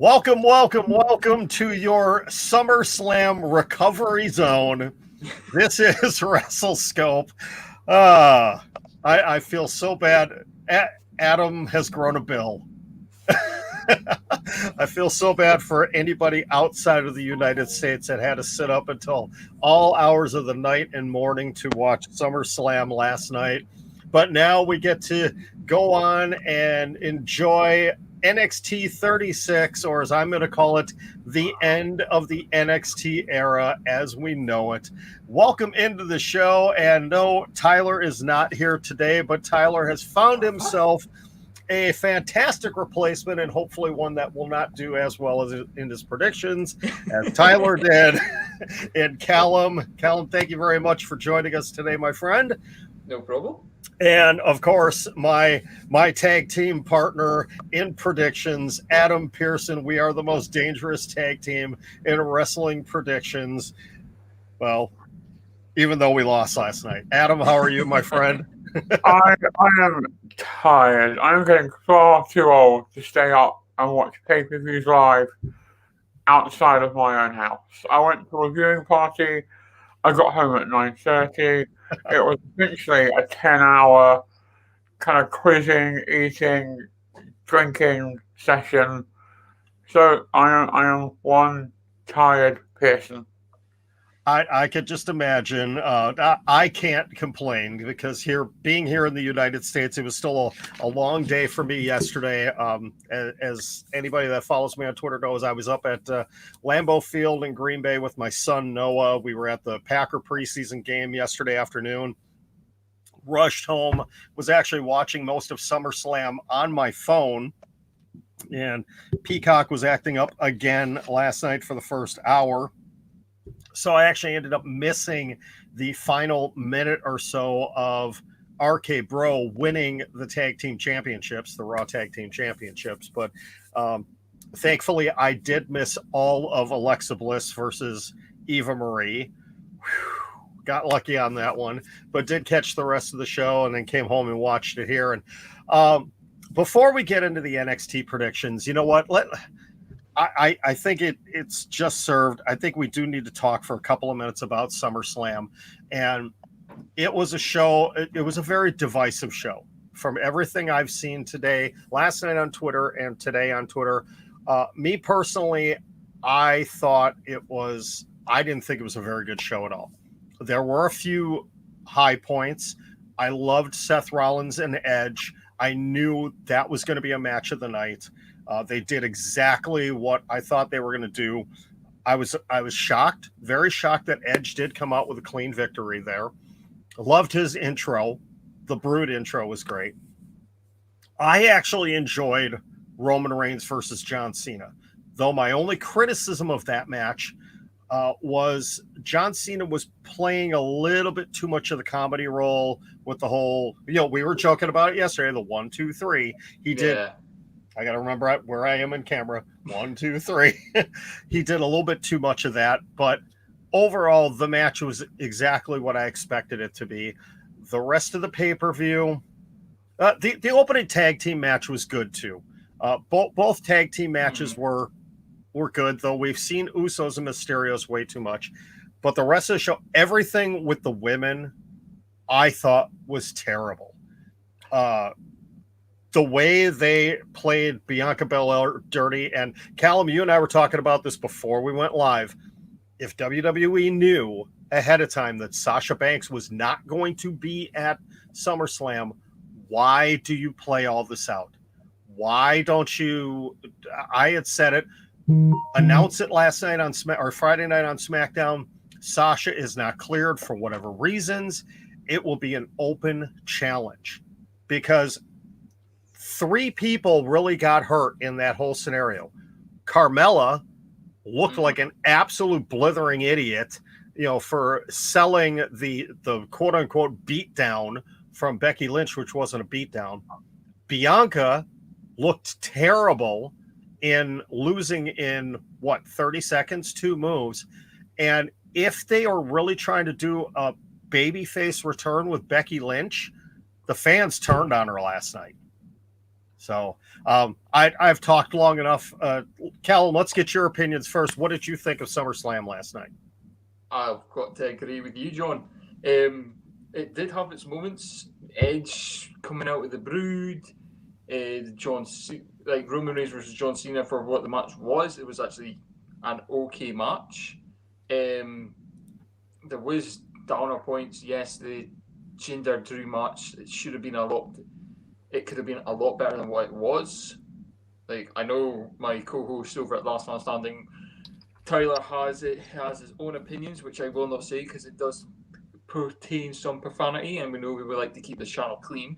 Welcome to your SummerSlam recovery zone. This is WrestleScope. I feel so bad. Adam has grown a bill. I feel so bad for anybody outside of the United States that had to sit up until all hours of the night and morning to watch SummerSlam last night. But now we get to go on and enjoy NXT 36, or as I'm going to call it, the end of the NXT era as we know it. Welcome into the show. And no, Tyler is not here today, but Tyler has found himself a fantastic replacement, and hopefully one that will not do as well as in his predictions as Tyler did. And Callum, thank you very much for joining us today, my friend. No problem. And of course, my tag team partner in predictions, Adam Pearson. We are the most dangerous tag team in wrestling predictions. Well, even though we lost last night. Adam, how are you, my friend? I am tired. I'm getting far too old to stay up and watch pay-per-views live outside of my own house. I went to a viewing party. I got home at 9:30. It was essentially a 10-hour kind of quizzing, eating, drinking session. So I am one tired person. I could just imagine. I can't complain because being here in the United States, it was still a long day for me yesterday. As anybody that follows me on Twitter knows, I was up at Lambeau Field in Green Bay with my son, Noah. We were at the Packer preseason game yesterday afternoon. Rushed home, was actually watching most of SummerSlam on my phone. And Peacock was acting up again last night for the first hour. So I actually ended up missing the final minute or so of RK Bro winning the tag team championships, the Raw tag team championships. But thankfully, I did miss all of Alexa Bliss versus Eva Marie. Whew, got lucky on that one, but did catch the rest of the show and then came home and watched it here. And before we get into the NXT predictions, you know what? I think it's just served. I think we do need to talk for a couple of minutes about SummerSlam. And it was a show. It was a very divisive show from everything I've seen today, last night on Twitter and today on Twitter. Me personally, I didn't think it was a very good show at all. There were a few high points. I loved Seth Rollins and Edge. I knew that was going to be a match of the night. They did exactly what I thought they were going to do. I was shocked, very shocked that Edge did come out with a clean victory there. Loved his intro. The Brood intro was great. I actually enjoyed Roman Reigns versus John Cena, though my only criticism of that match was John Cena was playing a little bit too much of the comedy role with the whole, we were joking about it yesterday, the 1, 2, 3. He did. I got to remember where I am in camera. 1, 2, 3. He did a little bit too much of that, but overall, the match was exactly what I expected it to be. The rest of the pay-per-view, the opening tag team match was good too. Both tag team matches were good, though we've seen Usos and Mysterios way too much. But the rest of the show, everything with the women, I thought was terrible. The way they played Bianca Belair dirty, and Callum, you and I were talking about this before we went live. If WWE knew ahead of time that Sasha Banks was not going to be at SummerSlam, why do you play all this out? Why don't you? I had said it. Announce it last night on Friday night on SmackDown. Sasha is not cleared for whatever reasons. It will be an open challenge because 3 people really got hurt in that whole scenario. Carmella looked like an absolute blithering idiot, for selling the quote unquote beatdown from Becky Lynch, which wasn't a beatdown. Bianca looked terrible in losing in 30 seconds, 2 moves. And if they are really trying to do a babyface return with Becky Lynch, the fans turned on her last night. So I've talked long enough. Callum, let's get your opinions first. What did you think of SummerSlam last night? I've got to agree with you, John. It did have its moments. Edge coming out with the Brood, Roman Reigns versus John Cena for what the match was. It was actually an okay match. There was downer points. Yes, the Jinder Drew match. It could have been a lot better than what it was. Like, I know my co-host over at Last Man Standing, Tyler, has his own opinions, which I will not say because it does pertain some profanity, and we know we would like to keep the channel clean.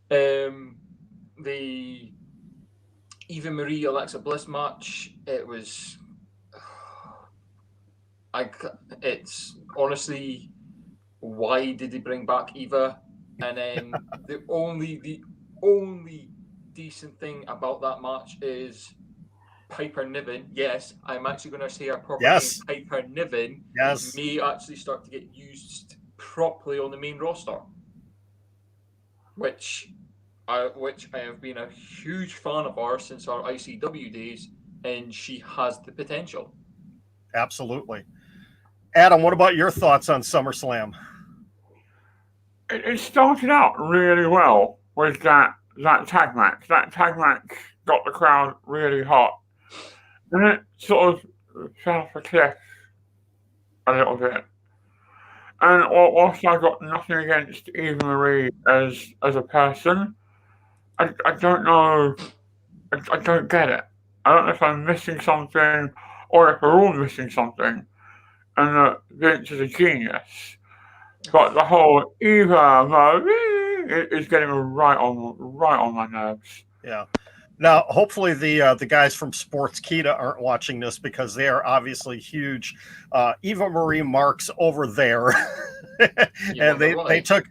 The Eva Marie Alexa Bliss match, it's honestly, why did they bring back Eva? And then the only decent thing about that match is Piper Niven. Yes, I'm actually going to say her proper name. Piper Niven may actually start to get used properly on the main roster, which I have been a huge fan of her since our ICW days, and she has the potential. Absolutely. Adam, what about your thoughts on SummerSlam? It started out really well with that tag match. That tag match got the crowd really hot. And it sort of fell off a cliff a little bit. And whilst I got nothing against Eva Marie as a person, I don't know. I don't get it. I don't know if I'm missing something or if we're all missing something. And Vince is a genius. But the whole Eva Marie is getting right on my nerves. Yeah. Now, hopefully the guys from Sportskeeda aren't watching this because they are obviously huge Eva Marie marks over there, and they took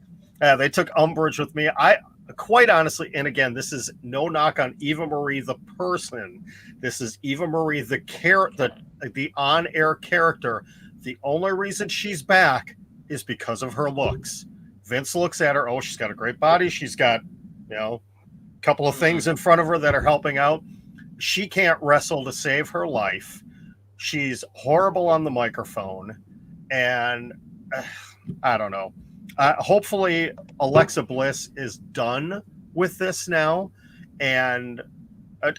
umbrage with me. I quite honestly, and again, this is no knock on Eva Marie the person. This is Eva Marie the on-air character. The only reason she's back is because of her looks. Vince looks at her. Oh, she's got a great body. She's got, couple of things in front of her that are helping out. She can't wrestle to save her life. She's horrible on the microphone, and I don't know. Hopefully Alexa Bliss is done with this now, and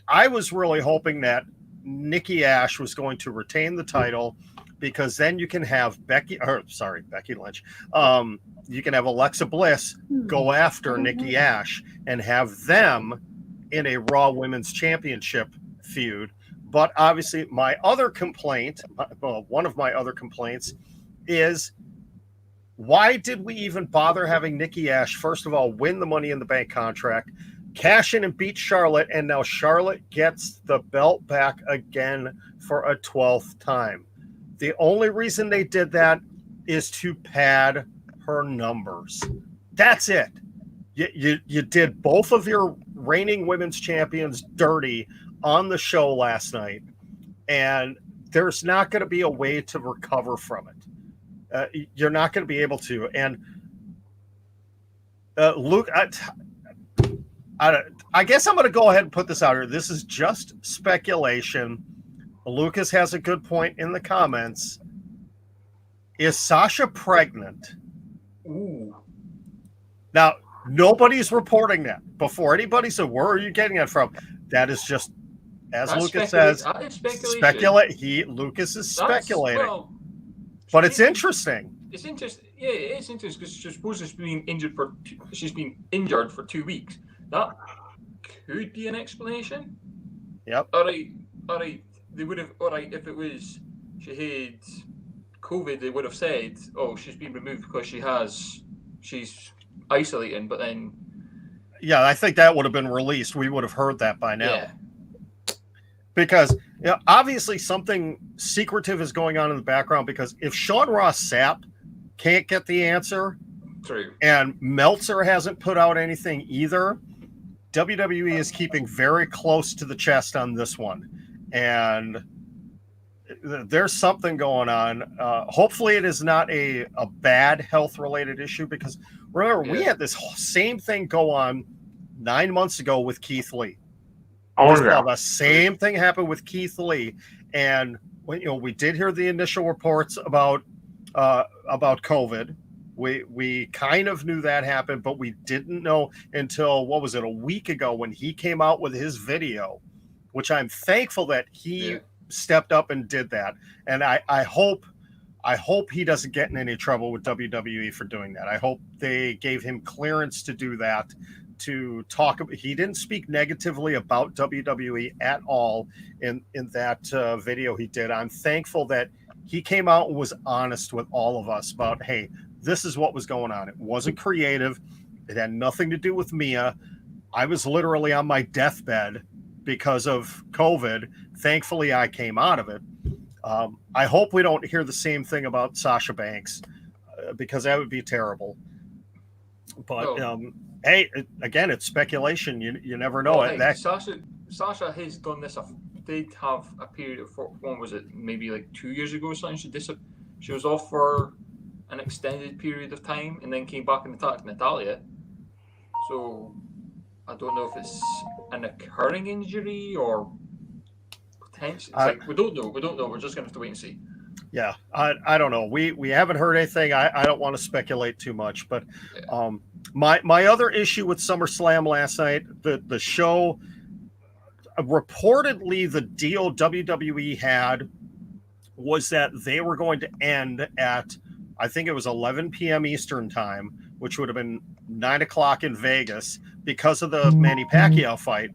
I was really hoping that Nikki Ash was going to retain the title, because then you can have Becky Lynch. You can have Alexa Bliss go after Nikki Ash and have them in a Raw Women's Championship feud. But obviously, one of my other complaints is, why did we even bother having Nikki Ash, first of all, win the Money in the Bank contract, cash in and beat Charlotte, and now Charlotte gets the belt back again for a 12th time? The only reason they did that is to pad her numbers. That's it. You did both of your reigning women's champions dirty on the show last night, and there's not going to be a way to recover from it. You're not going to be able to. And Luke, I guess I'm going to go ahead and put this out here. This is just speculation. Lucas has a good point in the comments. Is Sasha pregnant? Ooh. Now, nobody's reporting that. Before anybody said, where are you getting that from? That is just, as Lucas says, speculate. Lucas is speculating. But it's interesting. It's interesting. Yeah, it's interesting because she's supposed to be she's been injured for 2 weeks. That could be an explanation. Yep. All right. They would have, if it was she had COVID, they would have said, oh, she's been removed because she's isolating, but then... Yeah, I think that would have been released. We would have heard that by now. Yeah. Because obviously something secretive is going on in the background, because if Sean Ross Sapp can't get the answer, true, and Meltzer hasn't put out anything either, WWE is keeping very close to the chest on this one. And there's something going on. Hopefully it is not a bad health-related issue, because remember, we had this same thing go on 9 months ago with Keith Lee. The same thing happened with Keith Lee, and when we did hear the initial reports about COVID. We kind of knew that happened, but we didn't know until, what was it, a week ago when he came out with his video, which I'm thankful that he stepped up and did that. And I hope he doesn't get in any trouble with WWE for doing that. I hope they gave him clearance to do that, to talk about. He didn't speak negatively about WWE at all in that video he did. I'm thankful that he came out and was honest with all of us about, hey, this is what was going on. It wasn't creative. It had nothing to do with Mia. I was literally on my deathbed because of COVID. Thankfully, I came out of it. I hope we don't hear the same thing about Sasha Banks, because that would be terrible. But hey, again, it's speculation. You never know. Sasha has done this. Did have a period of, when was it? Maybe like 2 years ago or something. She was off for an extended period of time and then came back and attacked Natalya. So I don't know if it's an occurring injury or potentially. We don't know. We're just gonna have to wait and see. Yeah, I don't know. We haven't heard anything. I don't want to speculate too much, but my other issue with SummerSlam last night, the show, reportedly the deal WWE had was that they were going to end at, I think it was 11 p.m. Eastern time, which would have been 9 o'clock in Vegas, because of the Manny Pacquiao fight.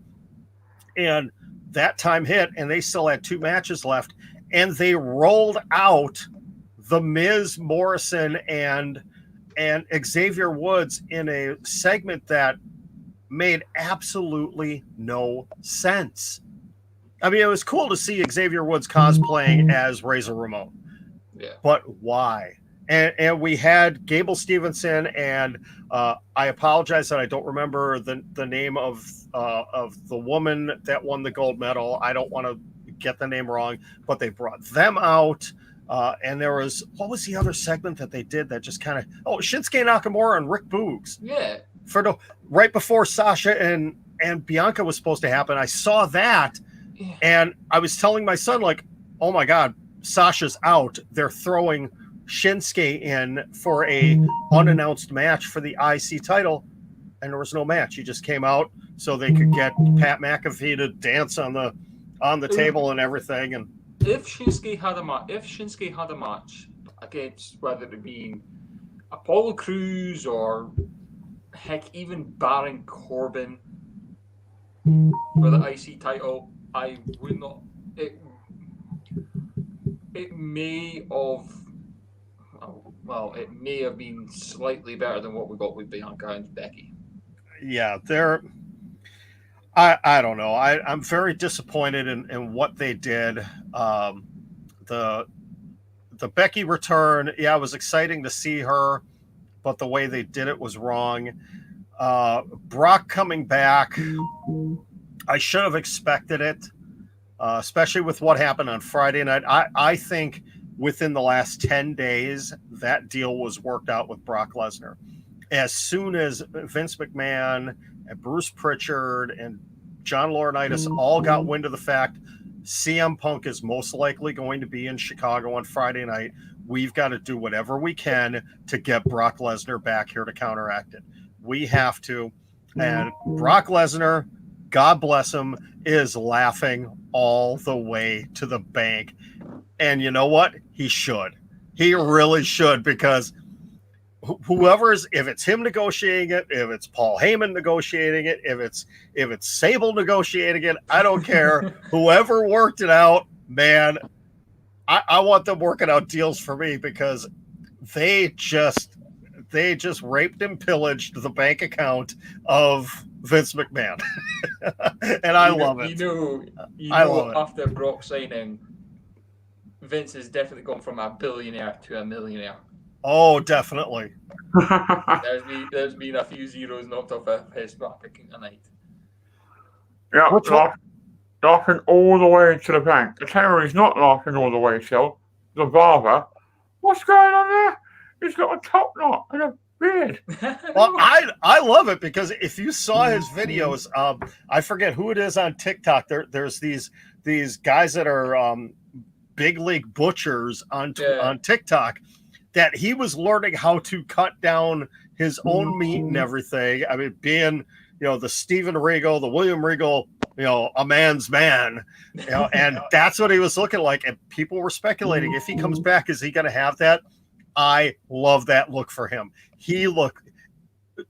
And that time hit, and they still had 2 matches left, and they rolled out The Miz, Morrison, and Xavier Woods in a segment that made absolutely no sense. I mean, it was cool to see Xavier Woods cosplaying as Razor Ramon. Yeah. But why? And we had Gable Stevenson, and I apologize that I don't remember the name of the woman that won the gold medal. I don't want to get the name wrong, but they brought them out. And there was, what was the other segment that they did that just kind of, Shinsuke Nakamura and Rick Boogs. Yeah. Right before Sasha and Bianca was supposed to happen. I saw that, and I was telling my son, like, oh my God, Sasha's out. They're throwing Shinsuke in for a unannounced match for the IC title, and there was no match. He just came out so they could get Pat McAfee to dance on the table and everything. And if Shinsuke had a match against, whether it be Apollo Crews or heck, even Baron Corbin for the IC title, I would not. It may have been slightly better than what we got with Bianca and Becky. Yeah, I don't know. I'm very disappointed in what they did. The Becky return, it was exciting to see her, but the way they did it was wrong. Brock coming back, I should have expected it, especially with what happened on Friday night. I think within the last 10 days, that deal was worked out with Brock Lesnar. As soon as Vince McMahon and Bruce Pritchard and John Laurinaitis all got wind of the fact CM Punk is most likely going to be in Chicago on Friday night, we've got to do whatever we can to get Brock Lesnar back here to counteract it. We have to. And Brock Lesnar, God bless him, is laughing all the way to the bank. And you know what? He should. He really should, because if it's him negotiating it, if it's Paul Heyman negotiating it, if it's Sable negotiating it, I don't care. Whoever worked it out, man, I want them working out deals for me, because they just raped and pillaged the bank account of Vince McMahon. And I love it. I love it. After Brock signing, Vince has definitely gone from a billionaire to a millionaire. Oh, definitely. There's been a few zeros knocked off of his bank account tonight. Yeah, laughing all the way to the bank. The tailor is not laughing all the way, still. The barber. What's going on there? He's got a top knot and a Weird. Well, I love it because if you saw his videos, I forget who it is on TikTok. There's these guys that are big league butchers on TikTok that he was learning how to cut down his own meat and everything. I mean, being the Steven Regal, the William Regal, a man's man, and that's what he was looking like. And people were speculating if he comes back, is he going to have that? I love that look for him.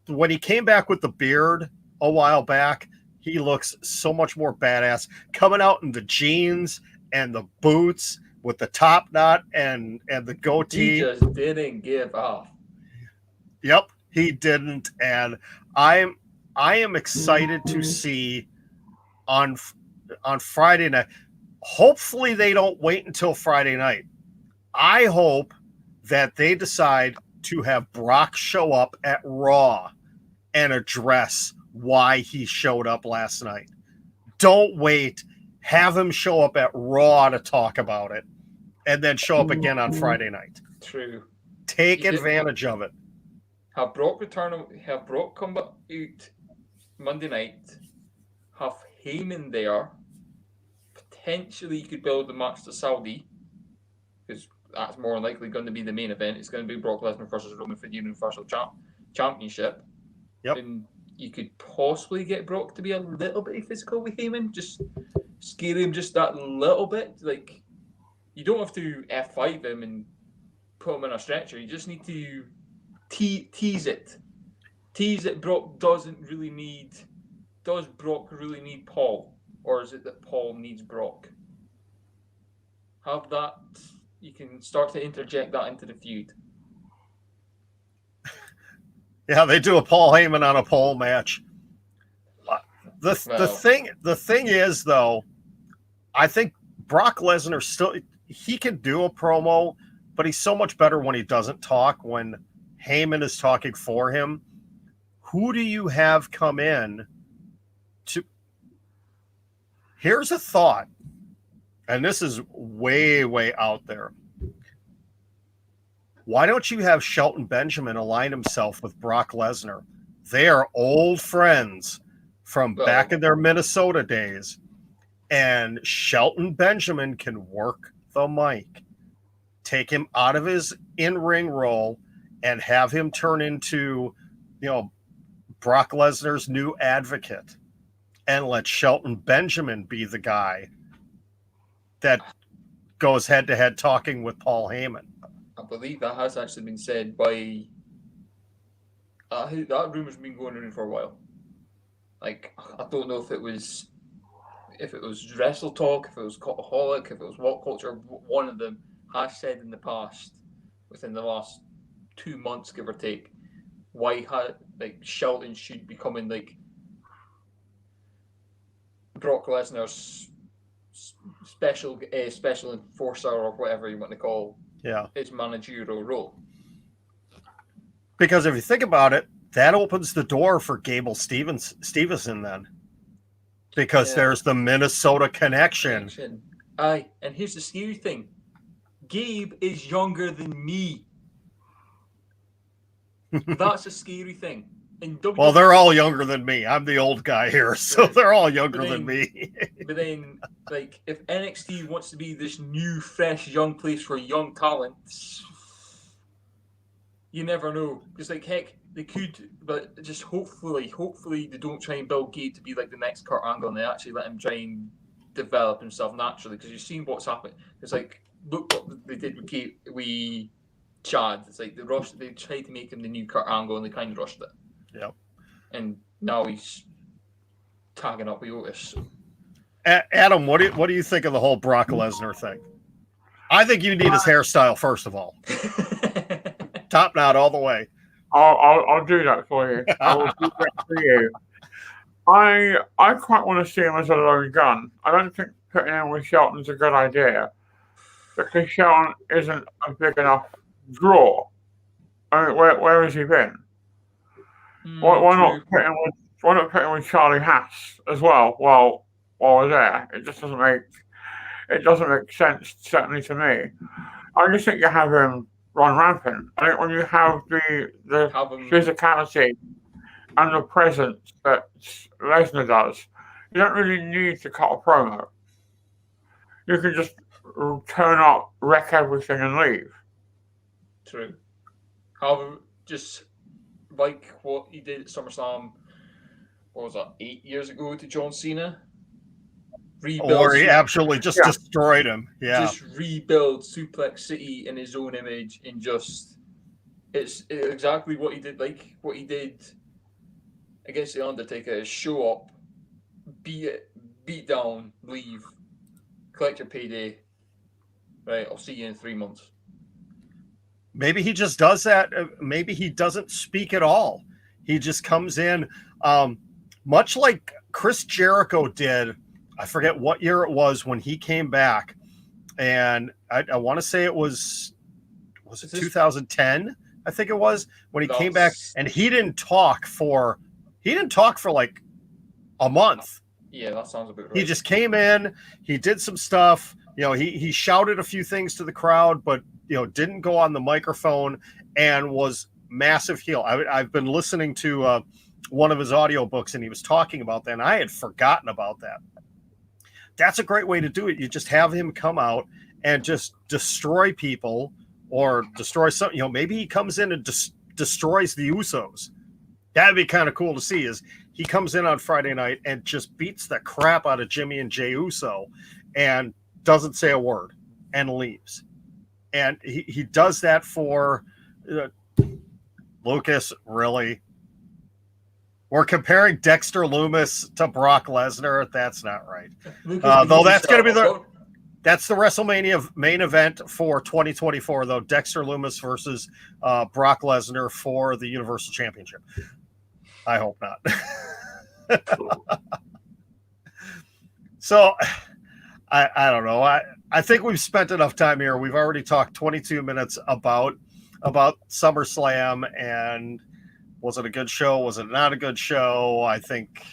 When he came back with the beard a while back, he looks so much more badass coming out in the jeans and the boots with the top knot and the goatee. He just didn't give up. Yep, he didn't. And I am excited to see on Friday night. Hopefully they don't wait until Friday night. I hope that they decide to have Brock show up at Raw and address why he showed up last night. Don't wait. Have him show up at Raw to talk about it and then show up again on Friday night. True. Take advantage of it. Have Brock come out Monday night. Have Heyman there. Potentially you could build the match to Saudi, because that's more likely going to be the main event. It's going to be Brock Lesnar versus Roman for the Universal Championship. Yep. And you could possibly get Brock to be a little bit physical with Heyman, just scare him just that little bit. Like, you don't have to F5 him and put him in a stretcher. You just need to tease it. Tease that Brock doesn't really need. Does Brock really need Paul? Or is it that Paul needs Brock? Have that. You can start to interject that into the feud. Yeah, they do a Paul Heyman on a pole match. The thing is, though, I think Brock Lesnar still, he can do a promo, but he's so much better when he doesn't talk, when Heyman is talking for him. Who do you have come in to? Here's a thought, and this is way, way out there. Why don't you have Shelton Benjamin align himself with Brock Lesnar? They are old friends from back in their Minnesota days. And Shelton Benjamin can work the mic, take him out of his in-ring role, and have him turn into, Brock Lesnar's new advocate. And let Shelton Benjamin be the guy that goes head-to-head talking with Paul Heyman. I believe that has actually been said by. That rumor's been going on for a while. Like, I don't know if it was Wrestle Talk, if it was Cultaholic, if it was What Culture. One of them has said in the past, within the last 2 months, give or take, why Shelton should be coming like Brock Lesnar's special enforcer or whatever you want to call. Yeah, his managerial role. Because if you think about it, that opens the door for Gable Stevenson then. Because there's the Minnesota connection. Aye, and here's the scary thing. Gabe is younger than me. That's a scary thing. Well, they're all younger than me. I'm the old guy here, so they're all younger than me. But then, if NXT wants to be this new, fresh, young place for young talents, you never know. Because, heck, they could, but just hopefully they don't try and build Gabe to be like the next Kurt Angle, and they actually let him try and develop himself naturally. Because you've seen what's happened. It's look what they did with Chad. It's like they tried to make him the new Kurt Angle, and they kind of rushed it. Yep. And now he's tagging up with Otis. Adam, what do you think of the whole Brock Lesnar thing? I think you need his hairstyle first of all. Top knot all the way. I'll do that for you. I will do that for you. I quite want to see him as a lone gun. I don't think putting him with Shelton's a good idea, because Shelton isn't a big enough draw. I mean, where has he been? Why not put him with Charlie Haas as well while we're there? It just doesn't make sense, certainly to me. I just think you have him run rampant. I think when you have the Have him. physicality and the presence that Lesnar does, you don't really need to cut a promo. You can just turn up, wreck everything, and leave. True. However, just like what he did at SummerSlam, what was that, 8 years ago to John Cena? Or he absolutely just destroyed him. Yeah. Just rebuild Suplex City in his own image and just it's exactly what he did, like what he did against The Undertaker is show up, beat down, leave, collect your payday. Right, I'll see you in 3 months. Maybe he just does that. Maybe he doesn't speak at all. He just comes in, much like Chris Jericho did. I forget what year it was when he came back, and I want to say it was it 2010? I think it was when he came back, and he didn't talk for like a month. Yeah, that sounds about right. He just came in, he did some stuff. You know, he shouted a few things to the crowd, but didn't go on the microphone and was massive heel. I've been listening to one of his audiobooks, and he was talking about that, and I had forgotten about that. That's a great way to do it. You just have him come out and just destroy people or destroy something. Maybe he comes in and destroys the Usos. That'd be kind of cool to see. Is he comes in on Friday night and just beats the crap out of Jimmy and Jey Uso and doesn't say a word and leaves. And he does that for Lucas, really? We're comparing Dexter Lumis to Brock Lesnar. That's not right. Though that's going to be that's the WrestleMania main event for 2024, though. Dexter Lumis versus Brock Lesnar for the Universal Championship. I hope not. So I don't know. I think we've spent enough time here. We've already talked 22 minutes about SummerSlam, and was it a good show? Was it not a good show? I think,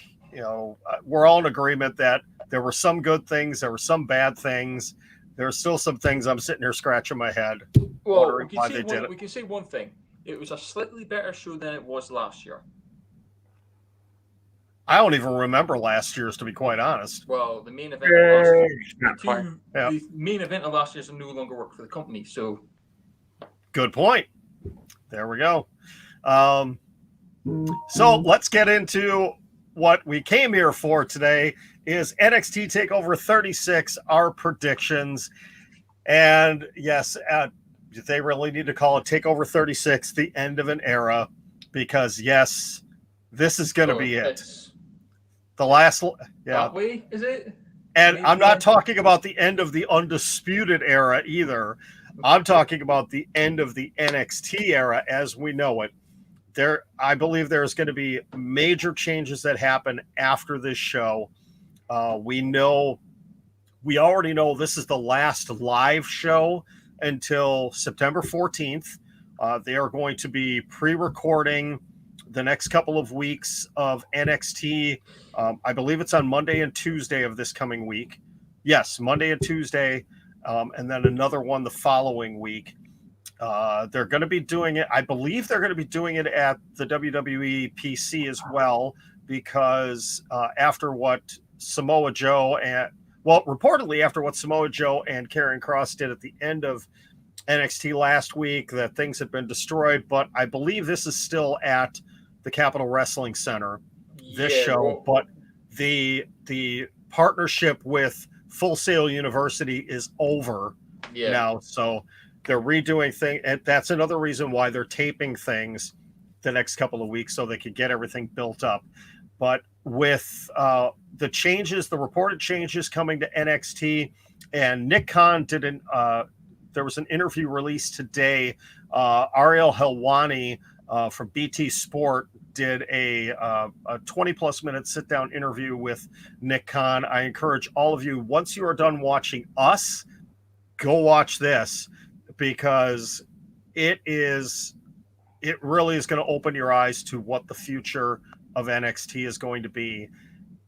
we're all in agreement that there were some good things. There were some bad things. There are still some things I'm sitting here scratching my head. Well, we can say one thing. It was a slightly better show than it was last year. I don't even remember last year's, to be quite honest. Well, the main event of last year, the main event of last year's no longer work for the company. So, good point. There we go. So let's get into what we came here for today. Is NXT TakeOver 36, our predictions. And yes, they really need to call it TakeOver 36 the end of an era, because yes, this is going to be it. The last, that way, is it? And maybe. I'm not talking about the end of the Undisputed era either. I'm talking about the end of the NXT era as we know it. I believe there's going to be major changes that happen after this show. We already know this is the last live show until September 14th. They are going to be pre-recording the next couple of weeks of NXT. I believe it's on Monday and Tuesday of this coming week. Yes, Monday and Tuesday, and then another one the following week. They're going to be doing it. I believe they're going to be doing it at the WWE PC as well, because after what Samoa Joe reportedly after what Samoa Joe and Karrion Kross did at the end of NXT last week, that things have been destroyed. But I believe this is still at the Capitol Wrestling Center, this show. But the partnership with Full Sail University is over now, so they're redoing things, and that's another reason why they're taping things the next couple of weeks so they can get everything built up. But with the changes, the reported changes coming to NXT, and Nick Khan there was an interview released today. Ariel Helwani from BT Sport did a 20-plus minute sit-down interview with Nick Khan. I encourage all of you, once you are done watching us, go watch this, because it really is going to open your eyes to what the future of NXT is going to be.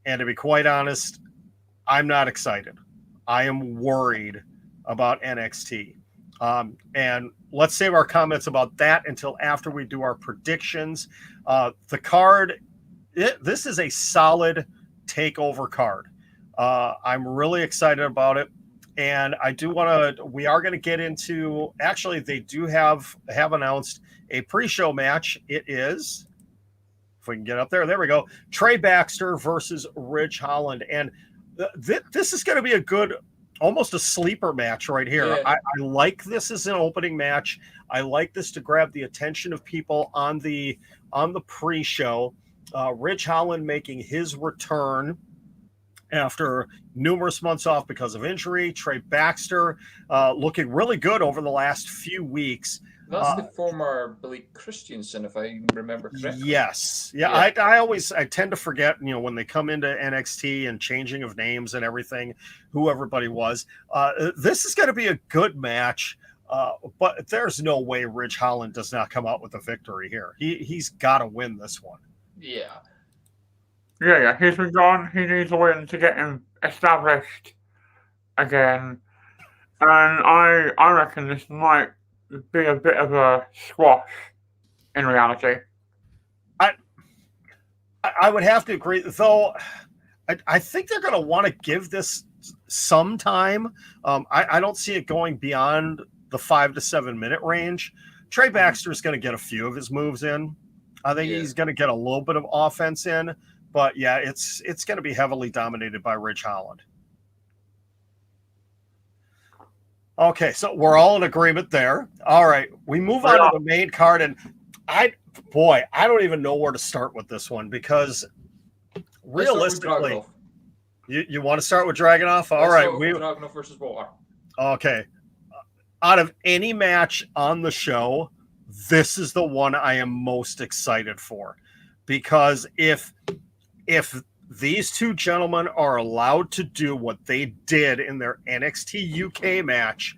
And to be quite honest, I'm not excited. I am worried about NXT. And let's save our comments about that until after we do our predictions. The card, this is a solid takeover card. I'm really excited about it. And I do want to, we are going to get into, actually, they do have announced a pre-show match. It is, if we can get up there, there we go. Trey Baxter versus Ridge Holland. And this is going to be a good, almost a sleeper match right here. Yeah. I like this as an opening match. I like this to grab the attention of people on the pre-show. Ridge Holland making his return after numerous months off because of injury. Trey Baxter looking really good over the last few weeks. That's the former Blake Christensen, if I remember correctly. Yes. Yeah. I tend to forget, when they come into NXT and changing of names and everything, who everybody was. This is going to be a good match, but there's no way Ridge Holland does not come out with a victory here. He's got to win this one. Yeah. Yeah, he's been gone. He needs a win to get him established again. And I reckon this might be a bit of a squash in reality. I would have to agree, though. I think they're going to want to give this some time. I don't see it going beyond the 5 to 7 minute range. Trey Baxter is going to get a few of his moves in. I think he's going to get a little bit of offense in. But yeah, it's going to be heavily dominated by Ridge Holland. Okay, so we're all in agreement there. All right, we move on to the main card, and I don't even know where to start with this one because realistically, you want to start with Dragunov? All right, Dragunov versus Walter. Okay, out of any match on the show, this is the one I am most excited for because if these two gentlemen are allowed to do what they did in their NXT UK match,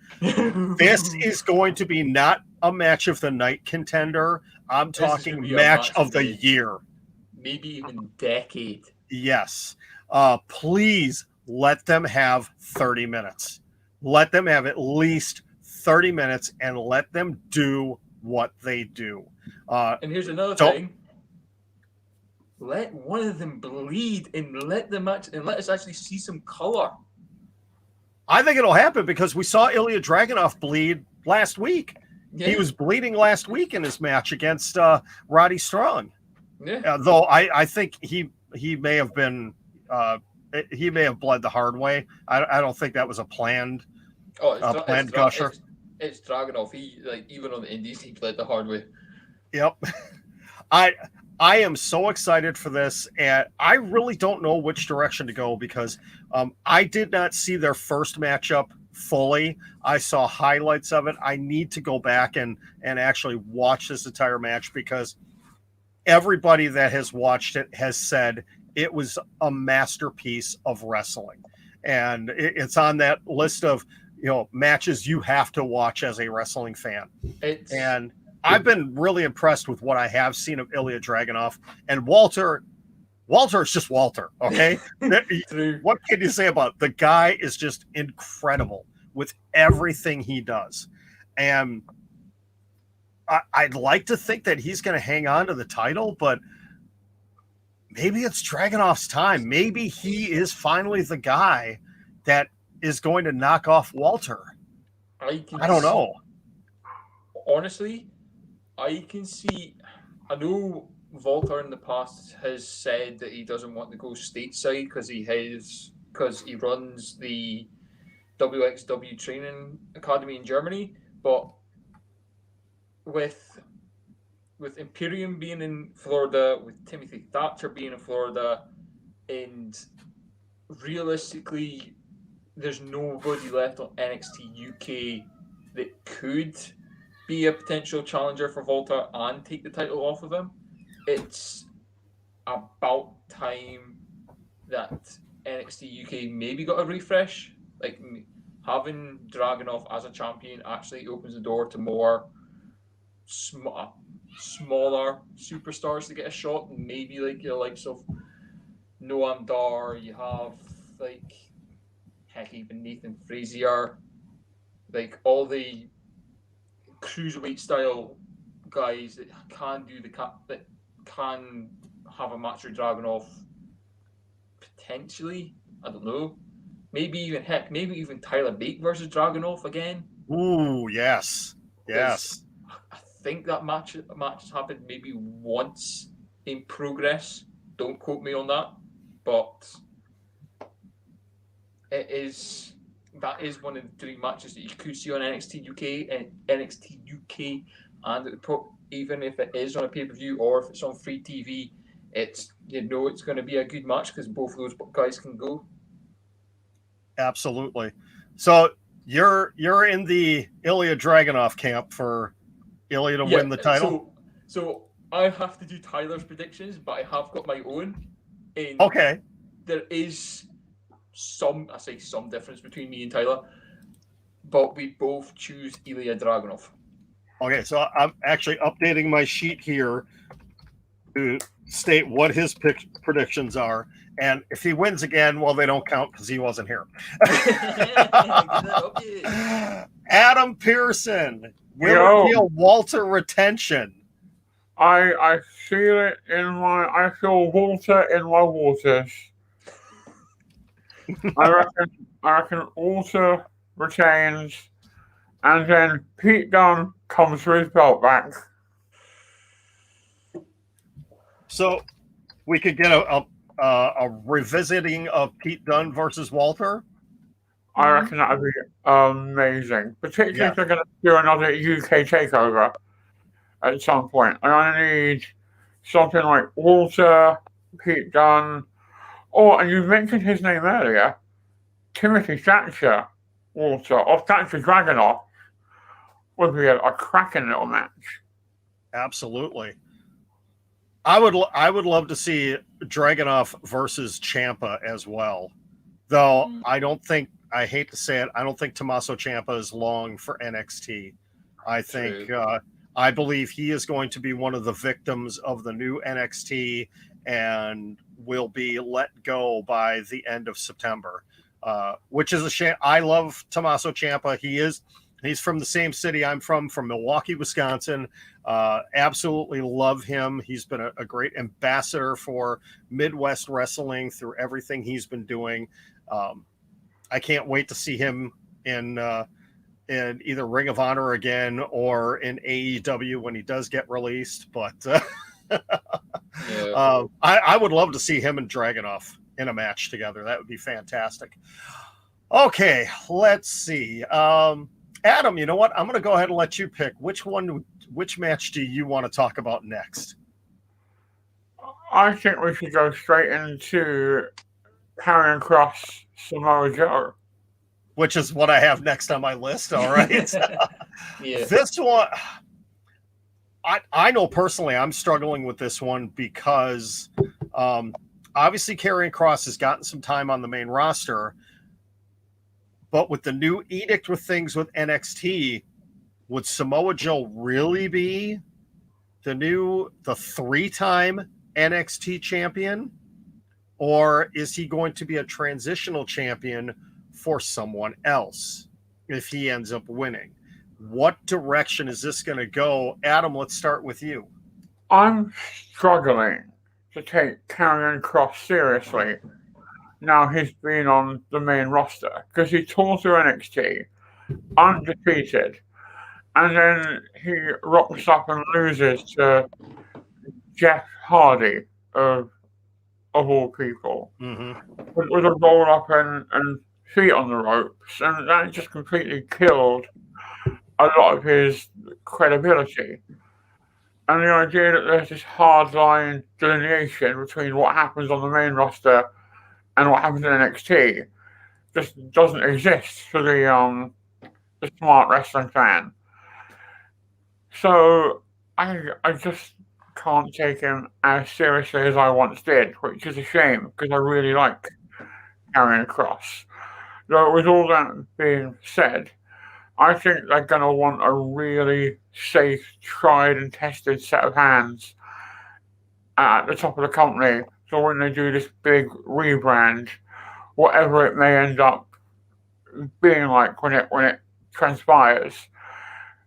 this is going to be not a match of the night contender. I'm talking match of the year. Maybe even decade. Yes. Please let them have 30 minutes. Let them have at least 30 minutes and let them do what they do. And here's another thing. Let one of them bleed and let us actually see some color. I think it'll happen because we saw Ilja Dragunov bleed last week. Yeah. He was bleeding last week in his match against Roddy Strong. Yeah. Though I think he may have been he may have bled the hard way. I don't think that was a planned gusher. It's Dragunov. He even on the indies he bled the hard way. Yep. I am so excited for this, and I really don't know which direction to go because I did not see their first matchup fully. I saw highlights of it. I need to go back and actually watch this entire match because everybody that has watched it has said it was a masterpiece of wrestling. And it's on that list of matches you have to watch as a wrestling fan. And I've been really impressed with what I have seen of Ilja Dragunov. And Walter is just Walter, okay? What can you say about it? The guy is just incredible with everything he does. And I'd like to think that he's going to hang on to the title, but maybe it's Dragunov's time. Maybe he is finally the guy that is going to knock off Walter. I don't know. Honestly, I can see. I know Walter in the past has said that he doesn't want to go stateside because he runs the WXW training academy in Germany. But with Imperium being in Florida, with Timothy Thatcher being in Florida, and realistically, there's nobody left on NXT UK that could be a potential challenger for Walter and take the title off of him. It's about time that NXT UK maybe got a refresh. Like having Dragunov as a champion actually opens the door to more smaller superstars to get a shot. Maybe like your likes of Noam Dar. You have even Nathan Frazier. Like all the cruiserweight style guys that can do that can have a match with Dragunov potentially. I don't know. Maybe even Tyler Bate versus Dragunov again. Ooh, yes. Yes. I think that match has happened maybe once in Progress. Don't quote me on that, but that is one of the dream matches that you could see on NXT UK, and even if it is on a pay-per-view or if it's on free TV, it's going to be a good match because both of those guys can go. Absolutely. So you're in the Ilja Dragunov camp for Ilja to win the title? So I have to do Tyler's predictions, but I have got my own. Okay. There is some difference between me and Tyler, but we both choose Ilja Dragunov. Okay, so I'm actually updating my sheet here to state what his predictions are. And if he wins again, well, they don't count because he wasn't here. Adam Pearson will be a Walter retention. I feel it I feel Walter in my waters. I reckon Walter retains, and then Pete Dunne comes for his belt back. So we could get a revisiting of Pete Dunne versus Walter. I reckon that would be amazing, particularly if they're going to do another UK takeover at some point. I need something like Walter, Pete Dunne, and you mentioned his name earlier, Timothy Thatcher Walter, or Thatcher Dragunov, would be a cracking little match. Absolutely. I would love to see Dragunov versus Ciampa as well. Though I hate to say it, I don't think Tommaso Ciampa is long for NXT. I think I believe he is going to be one of the victims of the new NXT and will be let go by the end of September, which is a shame. I love Tommaso Ciampa. He's from the same city I'm from Milwaukee, Wisconsin. Absolutely love him. He's been a great ambassador for Midwest wrestling through everything he's been doing. I can't wait to see him in either Ring of Honor again or in AEW when he does get released. But I would love to see him and Dragunov in a match together. That would be fantastic. Okay, let's see. Adam, you know what? I'm going to go ahead and let you pick. Which match do you want to talk about next? I think we should go straight into Karrion Kross, Samoa Joe. Which is what I have next on my list, all right? This one, I know personally I'm struggling with this one because obviously Karrion Kross has gotten some time on the main roster, but with the new edict with things with NXT, would Samoa Joe really be the 3-time NXT champion? Or is he going to be a transitional champion for someone else if he ends up winning? What direction is this going to go? Adam, let's start with you. I'm struggling to take Karrion Kross seriously. Now he's been on the main roster because he tore through NXT undefeated, and then he rocks up and loses to Jeff Hardy of all people, with a roll up and feet on the ropes, and that just completely killed a lot of his credibility. And the idea that there's this hard line delineation between what happens on the main roster and what happens in NXT just doesn't exist for the smart wrestling fan. So I just can't take him as seriously as I once did, which is a shame because I really like Karrion Kross. Though with all that being said, I think they're going to want a really safe, tried and tested set of hands at the top of the company. So when they do this big rebrand, whatever it may end up being like when it transpires,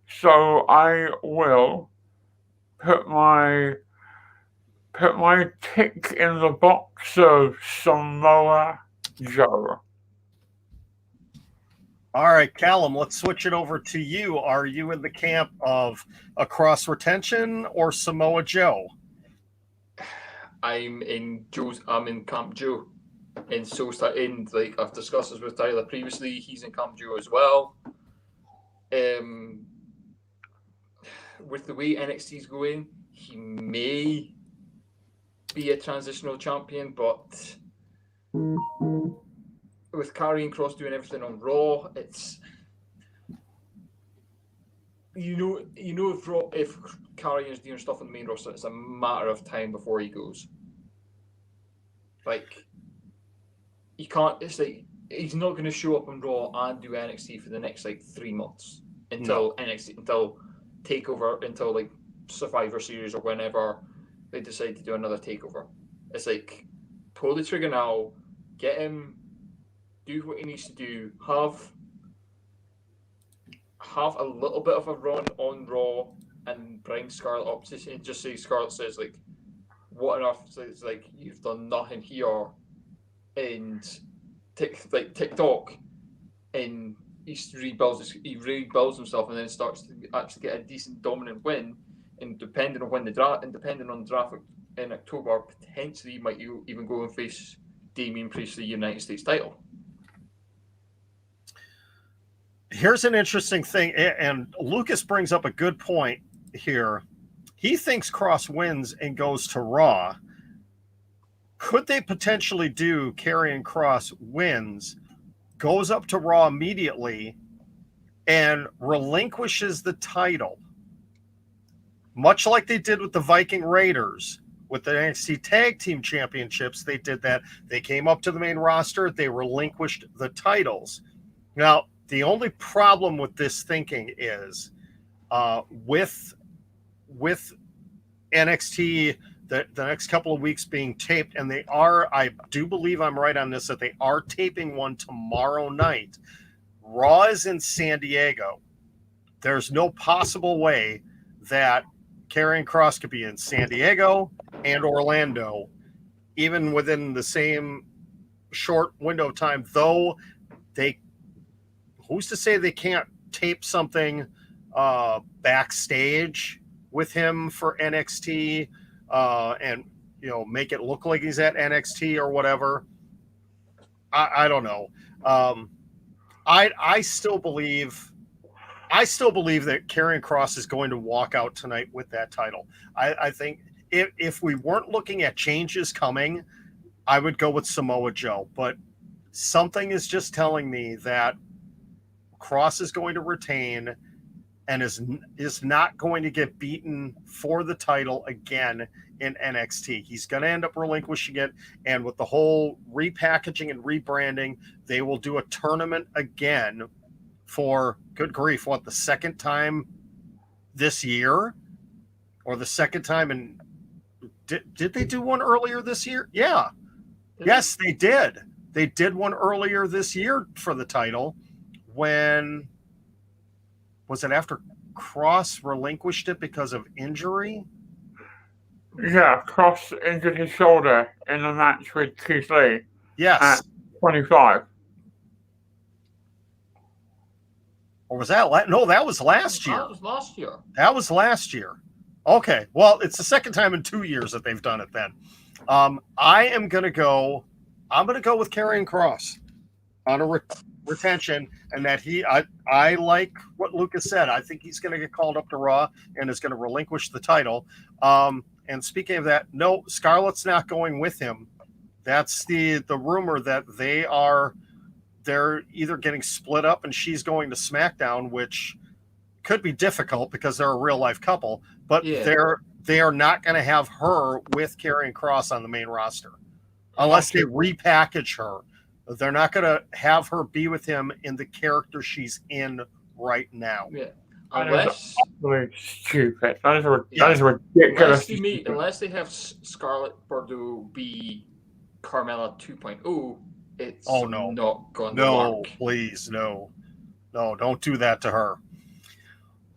So I will put my tick in the box of Samoa Joe. All right, Callum, let's switch it over to you. Are you in the camp of a Kross retention or Samoa Joe? I'm in Camp Joe. And so like I've discussed this with Tyler previously, he's in Camp Joe as well. With the way NXT's going, he may be a transitional champion, but with Karrion Kross doing everything on Raw, it's if Karrion's doing stuff on the main roster, it's a matter of time before he goes. Like, you can't. It's like he's not going to show up on Raw and do NXT for the next 3 months until NXT, until Takeover, until like Survivor Series or whenever they decide to do another Takeover. It's like, pull the trigger now, get him, do what he needs to do, have a little bit of a run on Raw, and bring Scarlett up to and just say Scarlett says like, what on earth? It's like, you've done nothing here, and TikTok, and he rebuilds himself, and then starts to actually get a decent dominant win. And depending on the draft in October, potentially he might even go and face Damian Priest for the United States title. Here's an interesting thing, and Lucas brings up a good point here. He thinks Kross wins and goes to Raw. Could they potentially do Karrion Kross wins, goes up to Raw immediately, and relinquishes the title? Much like they did with the Viking Raiders, with the NXT Tag Team Championships, they did that. They came up to the main roster, they relinquished the titles. Now, the only problem with this thinking is with NXT, the next couple of weeks being taped, and they are, I do believe I'm right on this, that they are taping one tomorrow night. Raw is in San Diego. There's no possible way that Karrion Kross could be in San Diego and Orlando, even within the same short window of time, though who's to say they can't tape something backstage with him for NXT and make it look like he's at NXT or whatever. I don't know. I still believe that Karrion Kross is going to walk out tonight with that title. I think if we weren't looking at changes coming, I would go with Samoa Joe. But something is just telling me that Kross is going to retain and is not going to get beaten for the title again in NXT. He's going to end up relinquishing it, and with the whole repackaging and rebranding, they will do a tournament again for, good grief, the second time this year? Or the second time in... Did they do one earlier this year? Yeah. Yes, they did. They did one earlier this year for the title. When... Was it after Kross relinquished it because of injury? Yeah, Kross injured his shoulder in the match with Keith Lee. Yes. At 25. Or was that no? That was last year. That was last year. That was last year. Okay. Well, it's the second time in 2 years that they've done it. Then, I'm gonna go with Karrion Kross on a retention, and that I like what Lucas said. I think he's going to get called up to Raw and is going to relinquish the title. And speaking of that, no, Scarlett's not going with him. That's the rumor that they're either getting split up and she's going to SmackDown, which could be difficult because they're a real life couple, but they are not going to have her with Karrion Kross on the main roster unless they repackage her. They're not going to have her be with him in the character she's in right now. Yeah. Unless stupid. That is ridiculous. Unless they have Scarlett Bordeaux be Carmella 2.0, it's not going to work. No, please, no. No, don't do that to her.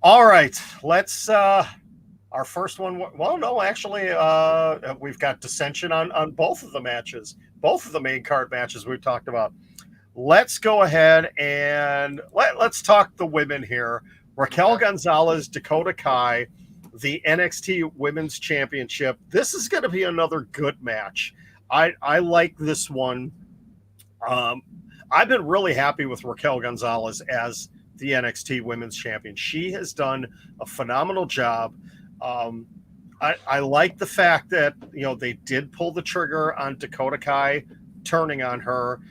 All right, let's our first one. Well, no, actually, we've got dissension on both of the matches, both of the main card matches we've talked about. Let's go ahead and let's talk the women here. Raquel Gonzalez, Dakota Kai, the NXT Women's Championship. This is going to be another good match. I like this one. I've been really happy with Raquel Gonzalez as the NXT Women's Champion. She has done a phenomenal job. I like the fact that they did pull the trigger on Dakota Kai, turning on her.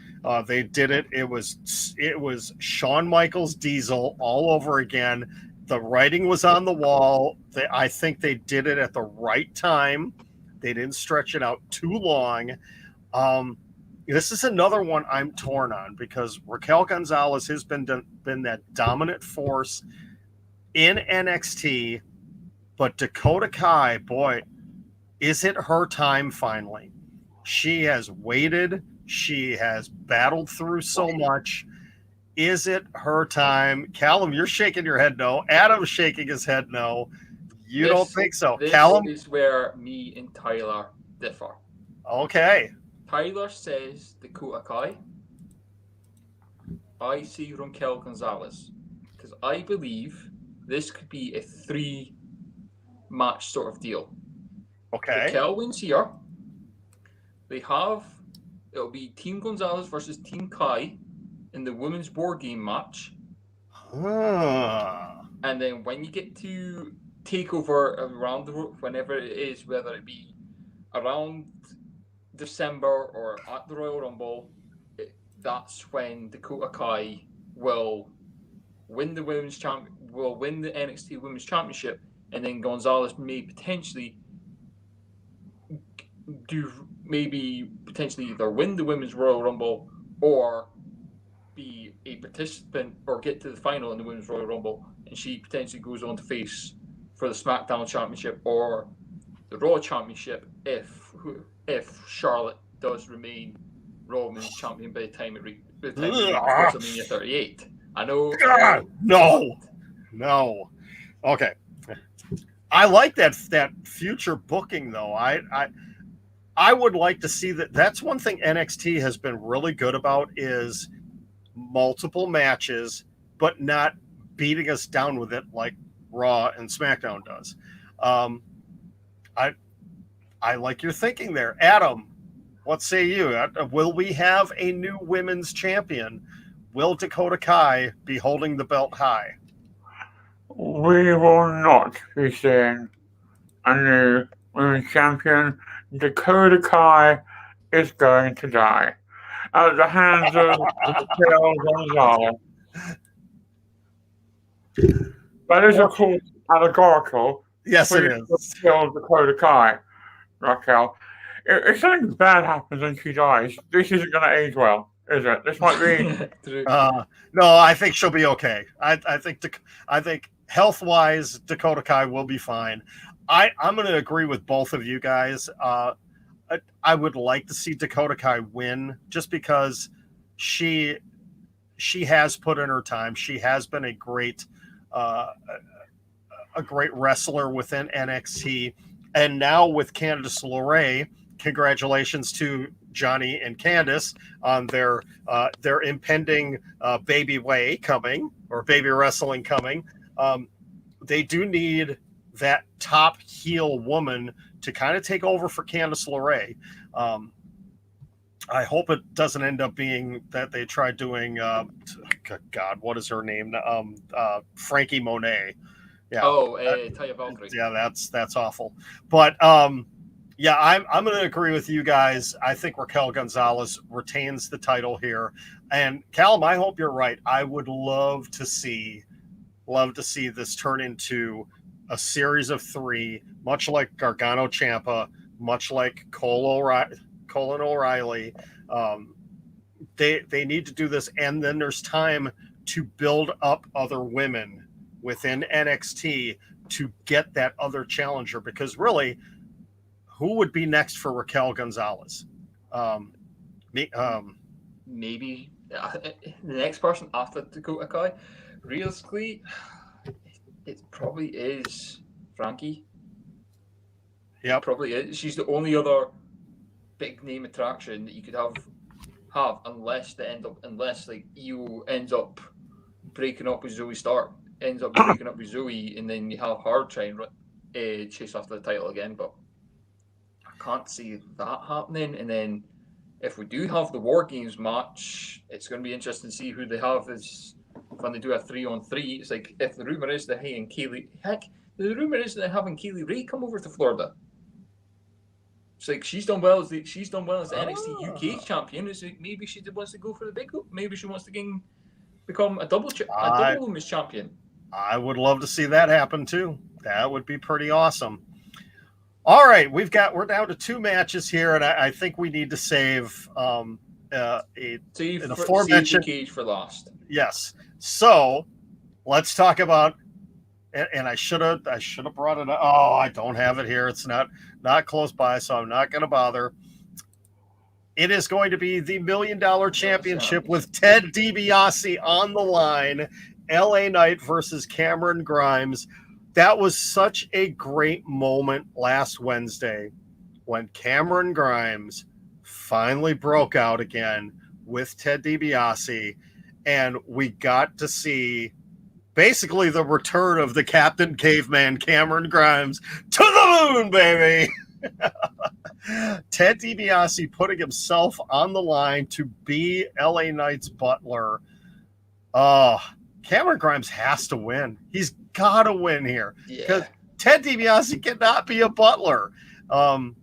They did it. It was Shawn Michaels Diesel all over again. The writing was on the wall. I think they did it at the right time. They didn't stretch it out too long. This is another one I'm torn on because Raquel Gonzalez has been that dominant force in NXT, but Dakota Kai, boy, is it her time finally? She has waited. She has battled through so much. Is it her time? Callum, you're shaking your head no. Adam's shaking his head no. You don't think so? Callum? This is where me and Tyler differ. Okay. Tyler says Dakota Kai. I see Raquel Gonzalez because I believe this could be a 3-match sort of deal. Okay. Raquel wins here. It'll be Team Gonzalez versus Team Kai in the women's war game match. And then when you get to Takeover around the world, whenever it is, whether it be around December or at the Royal Rumble, that's when Dakota Kai will win the NXT Women's Championship, and then Gonzalez may potentially either win the Women's Royal Rumble or be a participant or get to the final in the Women's Royal Rumble, and she potentially goes on to face for the SmackDown Championship or the Raw Championship if Charlotte does remain Raw Women's Champion by the time it reaches WrestleMania 38. I know. No. Okay. I like that future booking though. I would like to see that. That's one thing NXT has been really good about is multiple matches, but not beating us down with it like Raw and SmackDown does. I like your thinking there. Adam, what say you? Will we have a new women's champion? Will Dakota Kai be holding the belt high? We will not be seeing a new women's champion. Dakota Kai is going to die at the hands of Raquel Gonzalez. That is, of course, allegorical. Yes, it is. Kill Dakota Kai, Raquel. If something bad happens and she dies, this isn't going to age well, is it? This might be. No, I think she'll be okay. I think health-wise, Dakota Kai will be fine. I'm going to agree with both of you guys. I would like to see Dakota Kai win just because she has put in her time. She has been a great wrestler within NXT, and now with Candice LeRae, congratulations to Johnny and Candice on their impending baby wrestling coming. They do need that top heel woman to kind of take over for Candice LeRae. I hope it doesn't end up being that they try doing God, what is her name? Frankie Monet. Yeah. Taya Valkyrie. Yeah, that's awful. But yeah, I'm going to agree with you guys. I think Raquel Gonzalez retains the title here. And Callum, I hope you're right. I would love to see this turn into a series of 3, much like Gargano Ciampa, much like Colin O'Reilly. They need to do this, and then there's time to build up other women within NXT to get that other challenger, because really, who would be next for Raquel Gonzalez? Maybe the next person after Dakota Kai. Realistically, It probably is Frankie. Yeah, Probably is. She's the only other big name attraction that you could have unless like Io ends up breaking up with Zoe Stark, ends up breaking up with Zoe, and then you have her try and chase after the title again. But I can't see that happening. And then if we do have the War Games match, it's going to be interesting to see who they have as when they do a 3-on-3. It's like if the rumor is that the rumor is that they're having Kaylee Ray come over to Florida. It's like she's done well as the NXT UK champion. It's like maybe she wants to go for the big. Maybe she wants to become a double women's champion. I would love to see that happen too. That would be pretty awesome. All right, we're down to 2 matches here, and I think we need to save save the cage for last. Yes. So let's talk about. And I should have brought it up. Oh, I don't have it here. It's not close by, so I'm not going to bother. It is going to be the $1 Million Championship with Ted DiBiase on the line. LA Knight versus Cameron Grimes. That was such a great moment last Wednesday when Cameron Grimes finally broke out again with Ted DiBiase, and we got to see basically the return of the Captain Caveman Cameron Grimes to the moon, baby. Ted DiBiase putting himself on the line to be LA Knight's butler. Cameron Grimes has to win. He's got to win here because Ted DiBiase cannot be a butler. And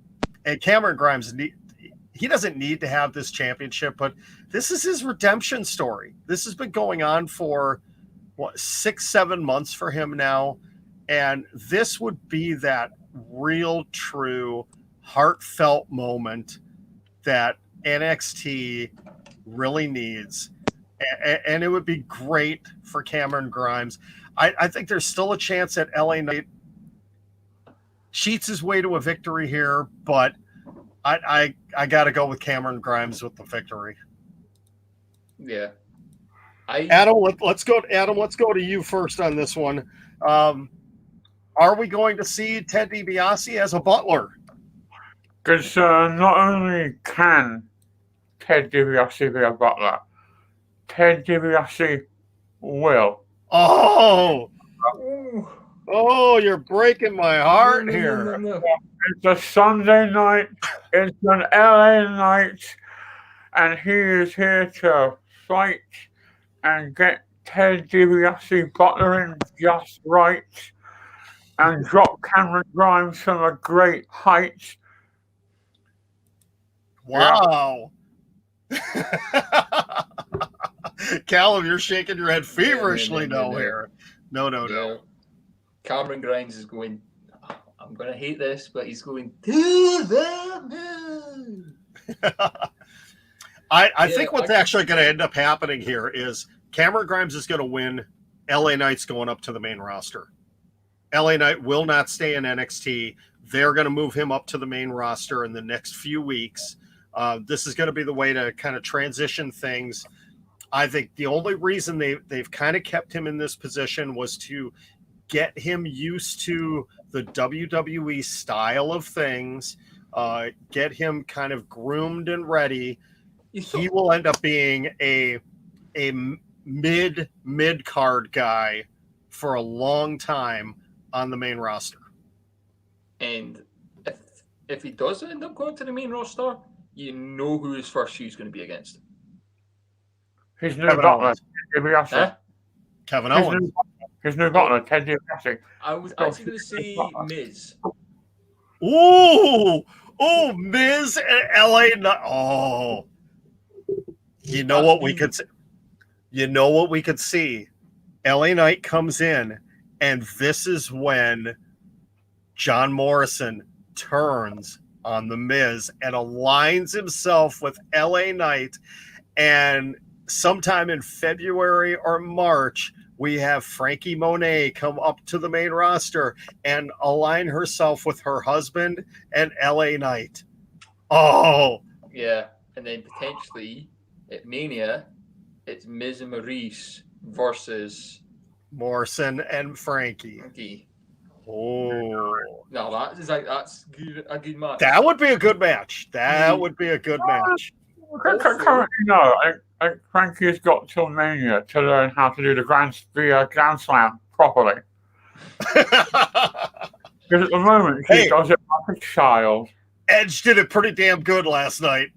Cameron Grimes, he doesn't need to have this championship, but this is his redemption story. This has been going on for 6-7 months for him now, and this would be that real, true, heartfelt moment that NXT really needs, and it would be great for Cameron Grimes. I think there's still a chance that LA Knight cheats his way to a victory here, but I got to go with Cameron Grimes with the victory. Yeah. Adam, let's go to you first on this one. Are we going to see Ted DiBiase as a butler? Because not only can Ted DiBiase be a butler, Ted DiBiase will. Oh, you're breaking my heart here. No. It's a Sunday night. It's an LA night, and he is here to fight and get Ted DiBiase butlering just right and drop Cameron Grimes from a great height. Wow. Callum, you're shaking your head feverishly here. No. Cameron Grimes is going, I'm going to hate this, but he's going to the moon. I think what's actually going to end up happening here is Cameron Grimes is going to win. LA Knight's going up to the main roster. LA Knight will not stay in NXT. They're going to move him up to the main roster in the next few weeks. This is going to be the way to kind of transition things. I think the only reason they've kind of kept him in this position was to get him used to the WWE style of things, get him kind of groomed and ready. He will end up being a mid card guy for a long time on the main roster. And if he does end up going to the main roster, you know who his first shoe is going to be against. His new butler, Kevin Owens. His new butler, Ted DiBiase. I was actually going to say Miz. Ooh, Miz and LA Knight. Oh, you know what we could see? LA Knight comes in, and this is when John Morrison turns on the Miz and aligns himself with LA Knight, and sometime in February or March, we have Frankie Monet come up to the main roster and align herself with her husband and LA Knight. Oh. Yeah, and then potentially at Mania, it's Miz and Maurice versus Morrison and Frankie. Oh, No, that's good, a good match. that would be a good match. That would be a good match. Currently, no. I think Frankie's got till Mania to learn how to do the Grand Slam properly. Because at the moment, she does it like a child. Edge did it pretty damn good last night.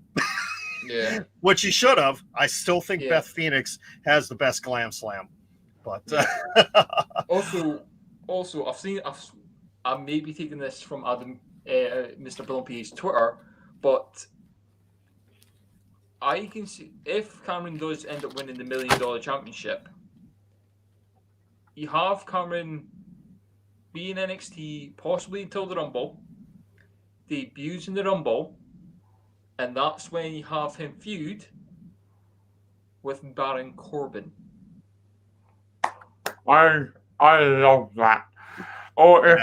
Yeah. Which he should have. I still think Beth Phoenix has the best Glam Slam. But also, I may be taking this from Adam, Mr. Blumpy's Twitter, but I can see if Cameron does end up winning the $1 million championship, you have Cameron be in NXT possibly until the Rumble, debuts in the Rumble, and that's when you have him feud with Baron Corbin. I love that. Or if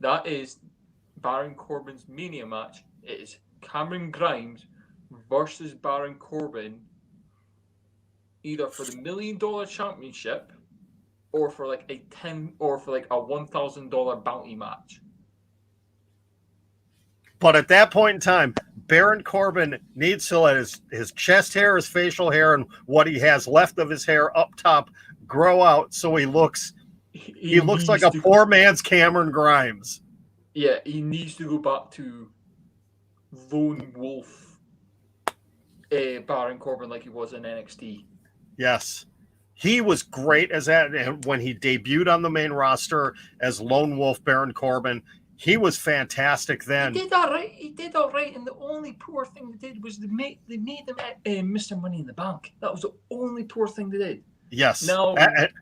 that is Baron Corbin's Mania match. It is Cameron Grimes versus Baron Corbin, either for the $1 million championship or for like a $1,000 bounty match. But at that point in time, Baron Corbin needs to let his chest hair, his facial hair, and what he has left of his hair up top grow out so he looks like a poor man's Cameron Grimes. Yeah, he needs to go back to Lone Wolf Baron Corbin like he was in NXT. Yes. He was great as that when he debuted on the main roster as Lone Wolf Baron Corbin. He was fantastic then. He did all right. And the only poor thing they did was they made him Mr. Money in the Bank. That was the only poor thing they did. Yes. No. That's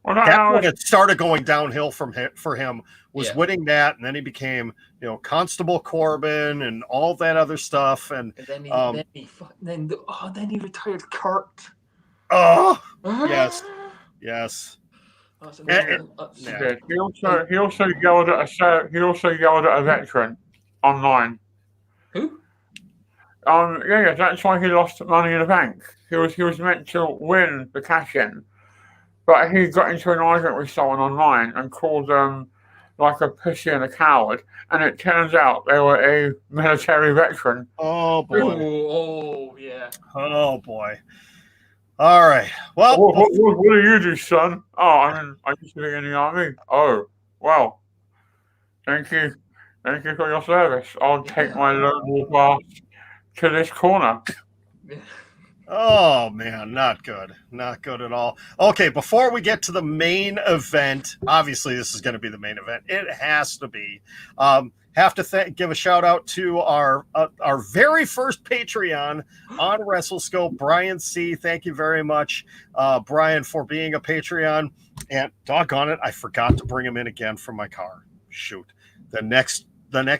when it started going downhill for him was winning that, and then he became, Constable Corbin and all that other stuff, and then he retired Kurt. Oh, yes. He also yelled at a veteran online. Who? That's why he lost Money in the Bank. He was meant to win the cash-in, but he got into an argument with someone online and called them like a pussy and a coward. And it turns out they were a military veteran. Oh boy! Oh yeah! Oh boy! All right. Well, what do you do, son? Oh, I used to be in the army. Oh, well. Thank you for your service. I'll take my lone wolf ass to this corner. Oh man, not good at all. Okay, before we get to the main event, obviously this is going to be the main event. It has to be. Have to give a shout out to our very first Patreon on WrestleScope, Brian C. Thank you very much, Brian, for being a Patreon. And doggone it, I forgot to bring him in again from my car. Shoot, the next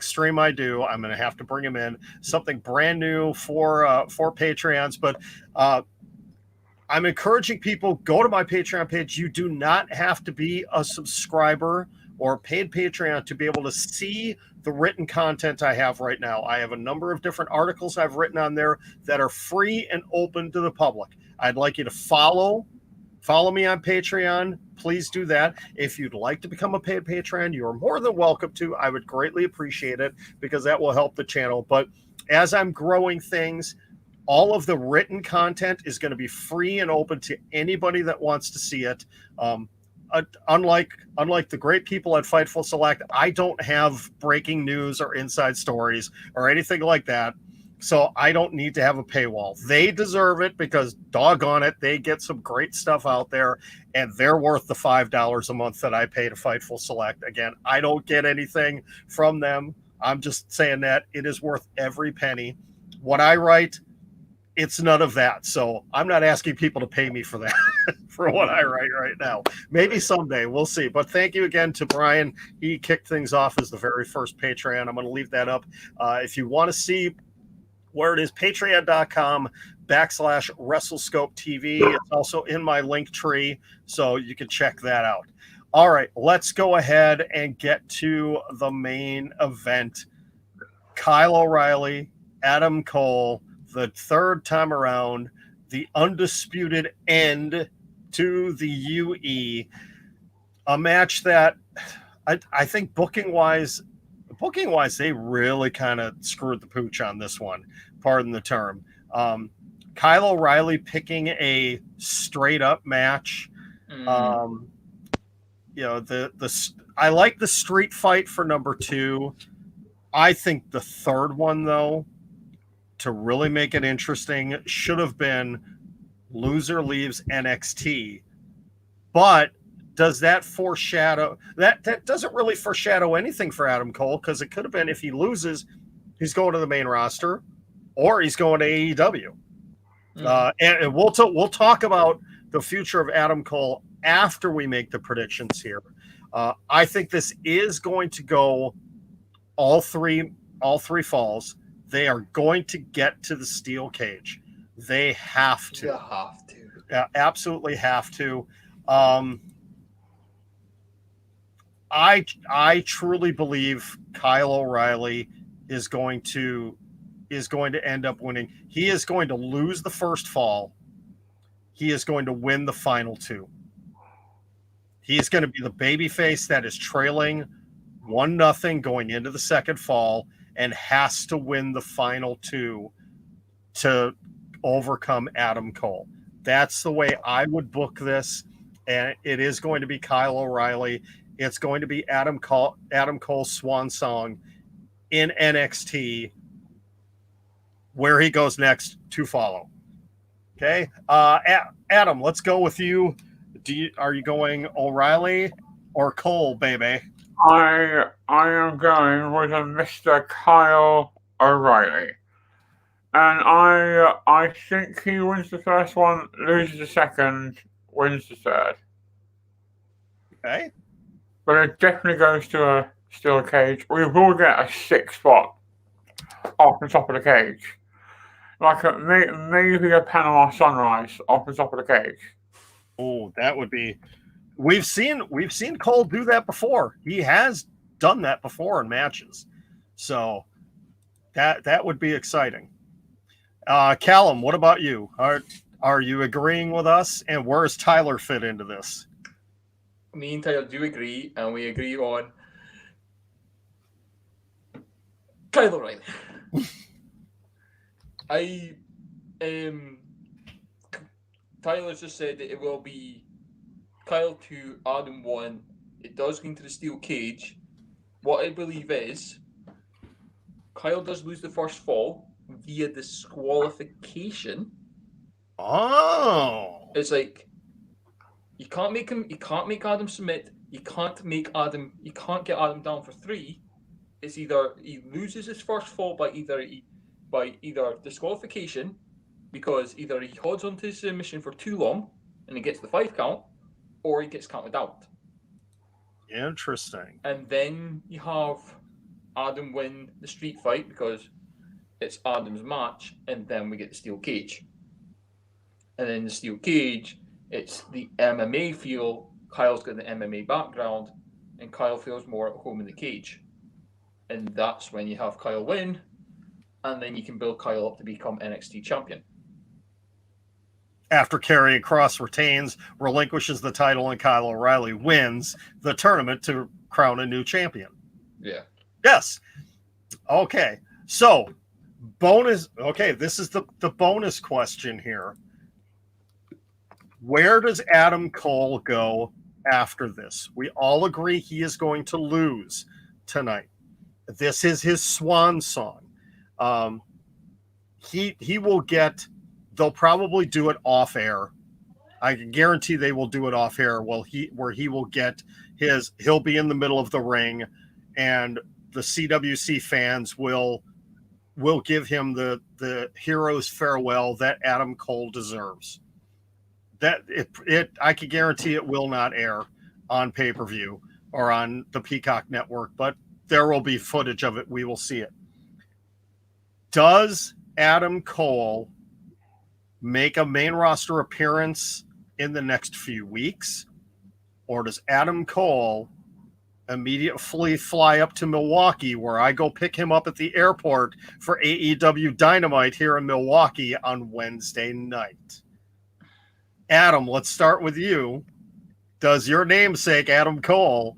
stream I do, I'm going to have to bring him in. Something brand new for Patreons, but I'm encouraging people, go to my Patreon page. You do not have to be a subscriber or paid Patreon to be able to see the written content I have right now. I have a number of different articles I've written on there that are free and open to the public. I'd like you to follow me on Patreon. Please do that. If you'd like to become a paid Patreon, you're more than welcome to. I would greatly appreciate it because that will help the channel. But as I'm growing things, all of the written content is going to be free and open to anybody that wants to see it. Unlike the great people at Fightful Select, I don't have breaking news or inside stories or anything like that. So I don't need to have a paywall. They deserve it because doggone it, they get some great stuff out there and they're worth the $5 a month that I pay to Fightful Select. Again, I don't get anything from them. I'm just saying that it is worth every penny. What I write, it's none of that. So I'm not asking people to pay me for that, for what I write right now. Maybe someday, we'll see. But thank you again to Brian. He kicked things off as the very first Patreon. I'm going to leave that up. If you want to see where it is, patreon.com/WrestleScope TV. It's also in my link tree, so you can check that out. All right, let's go ahead and get to the main event. Kyle O'Reilly, Adam Cole, the third time around, the undisputed end to the UE, a match that I think booking wise, they really kind of screwed the pooch on this one. Pardon the term. Kyle O'Reilly picking a straight up match. You know, I like the street fight for number 2. I think the third one, though, to really make it interesting, should have been loser leaves NXT. But does that foreshadow that doesn't really foreshadow anything for Adam Cole, because it could have been, if he loses, he's going to the main roster or he's going to AEW. And we'll talk about the future of Adam Cole after we make the predictions here. I think this is going to go all three falls. They are going to get to the steel cage. They have to. You have to. Yeah, absolutely have to. I truly believe Kyle O'Reilly is going to end up winning. He is going to lose the first fall. He is going to win the final 2. He is going to be the babyface that is trailing 1-0 going into the second fall and has to win the final 2 to overcome Adam Cole. That's the way I would book this, and it is going to be Kyle O'Reilly. It's going to be Adam Cole's swan song in NXT, where he goes next to follow. Okay, Adam, let's go with you. Are you going O'Reilly or Cole, baby? I am going with a Mr. Kyle O'Reilly. And I think he wins the first one, loses the second, wins the third. Okay. But it definitely goes to a steel cage. We will get a 6 spot off the top of the cage. Like maybe a Panama Sunrise off the top of the cage. Oh, that would be. We've seen Cole do that before. He has done that before in matches, so that would be exciting. Callum, what about you? Are you agreeing with us? And where does Tyler fit into this? Me and Tyler do agree, and we agree on Kyle O'Reilly. Tyler just said that it will be Kyle 2, Adam 1. It does go into the steel cage. What I believe is Kyle does lose the first fall via disqualification. Oh, it's like you can't make Adam submit. You can't get Adam down for 3. It's either he loses his first fall by either disqualification, because either he holds onto his submission for too long and he gets the 5 count, or he gets counted out. Interesting. And then you have Adam win the street fight because it's Adam's match, and then we get the steel cage. And then the steel cage, it's the MMA feel. Kyle's got the MMA background, and Kyle feels more at home in the cage. And that's when you have Kyle win, and then you can build Kyle up to become NXT champion. After Karrion Kross retains, relinquishes the title, and Kyle O'Reilly wins the tournament to crown a new champion. Yeah. Yes. Okay. So, bonus. Okay, this is the bonus question here. Where does Adam Cole go after this? We all agree he is going to lose tonight. This is his swan song. He will get. They'll probably do it off air. I can guarantee they will do it off air. Where he will get his. He'll be in the middle of the ring, and the CWC fans will give him the hero's farewell that Adam Cole deserves. That I can guarantee it will not air on pay-per-view or on the Peacock network, but there will be footage of it. We will see it. Does Adam Cole make a main roster appearance in the next few weeks, or does Adam Cole immediately fly up to Milwaukee, where I go pick him up at the airport for AEW Dynamite here in Milwaukee on Wednesday night? Adam, let's start with you. Does your namesake, Adam Cole,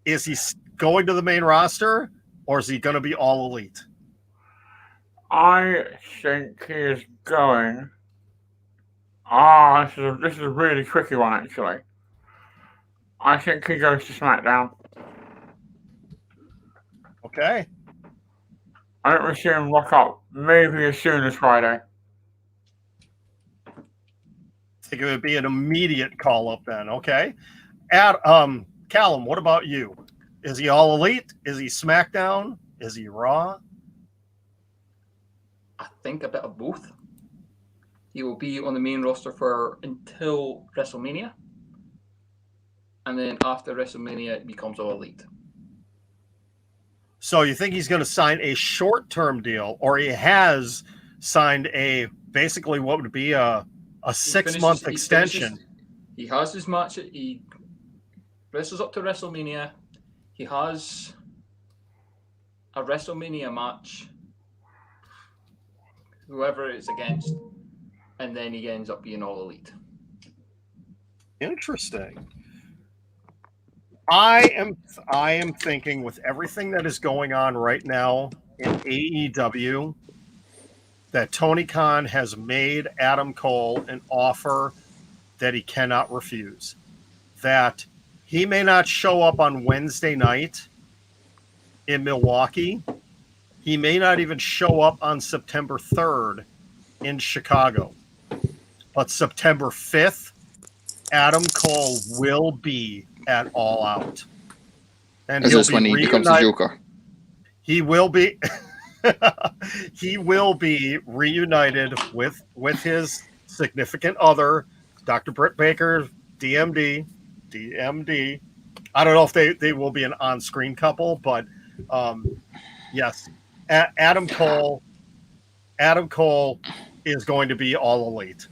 is he going to the main roster, or is he going to be all elite? I think he is going. This is a really tricky one, actually. I think he goes to SmackDown. Okay. I don't see him rock up maybe as soon as Friday. I think it would be an immediate call up then. Okay. Callum, what about you? Is he all elite? Is he SmackDown? Is he Raw? I think a bit of both. He will be on the main roster until WrestleMania. And then after WrestleMania, it becomes all elite. So you think he's going to sign a short-term deal, or he has signed basically what would be a 6-month extension? He has his match. He wrestles up to WrestleMania. He has a WrestleMania match, whoever it's against, and then he ends up being all elite. Interesting. I am thinking, with everything that is going on right now in AEW, that Tony Khan has made Adam Cole an offer that he cannot refuse. That he may not show up on Wednesday night in Milwaukee. He may not even show up on September 3rd in Chicago. But September 5th, Adam Cole will be at All Out. And is this when he becomes the Joker? He will be he will be reunited with his significant other, Dr. Britt Baker, DMD. I don't know if they will be an on-screen couple, but yes. Adam Cole is going to be all elite.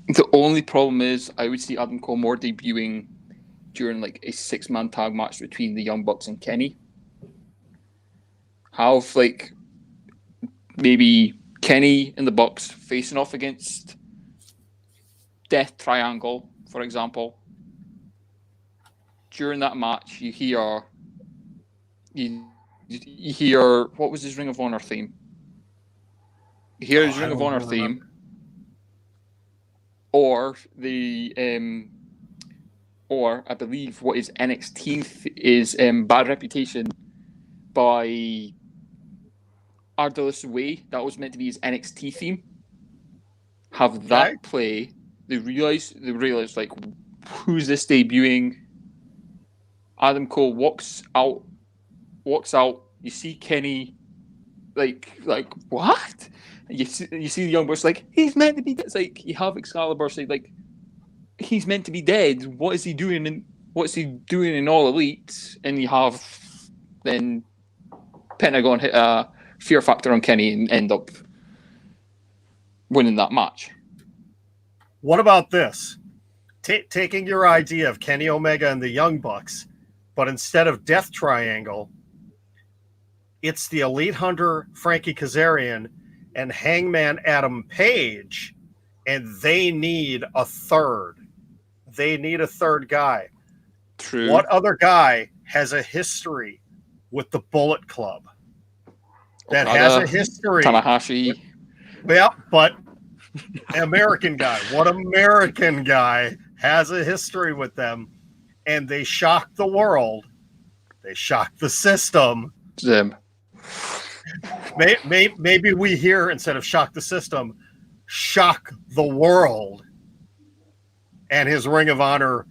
The only problem is I would see Adam Cole more debuting during like a 6-man tag match between the Young Bucks and Kenny. Have like maybe Kenny and the Bucks facing off against Death Triangle, for example. During that match, you hear what was his Ring of Honor theme? You hear his Ring of Honor theme. Or I believe what is NXT is Bad Reputation by Ardalus Way. That was meant to be his NXT theme. Have that play. They realize like, who's this debuting? Adam Cole walks out. You see Kenny, like what? You see the Young Bucks like, he's meant to be dead. It's like you have Excalibur say like, he's meant to be dead. What is he doing in All Elite? And you have then Pentagon hit a Fear Factor on Kenny and end up winning that match. What about this? Taking your idea of Kenny Omega and the Young Bucks, but instead of Death Triangle, it's the Elite Hunter Frankie Kazarian and Hangman Adam Page, and they need a third. They need a third guy. True. What other guy has a history with the Bullet Club? That has a history. Tanahashi. Yeah, but American guy. What American guy has a history with them? And they shocked the world. They shocked the system. Them. Maybe we hear, instead of shock the system, shock the world. And his Ring of Honor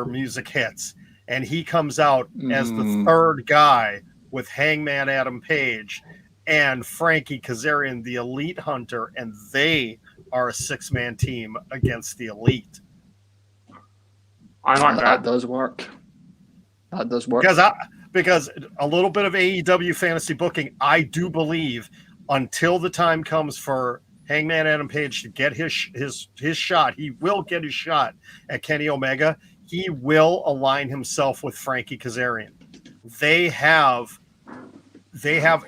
music hits. And he comes out as the third guy with Hangman Adam Page and Frankie Kazarian, the Elite Hunter, and they are a 6-man team against the Elite. I like that. That does work. Because a little bit of AEW fantasy booking, I do believe, until the time comes for Hangman Adam Page to get his shot, he will get his shot at Kenny Omega. He will align himself with Frankie Kazarian. They have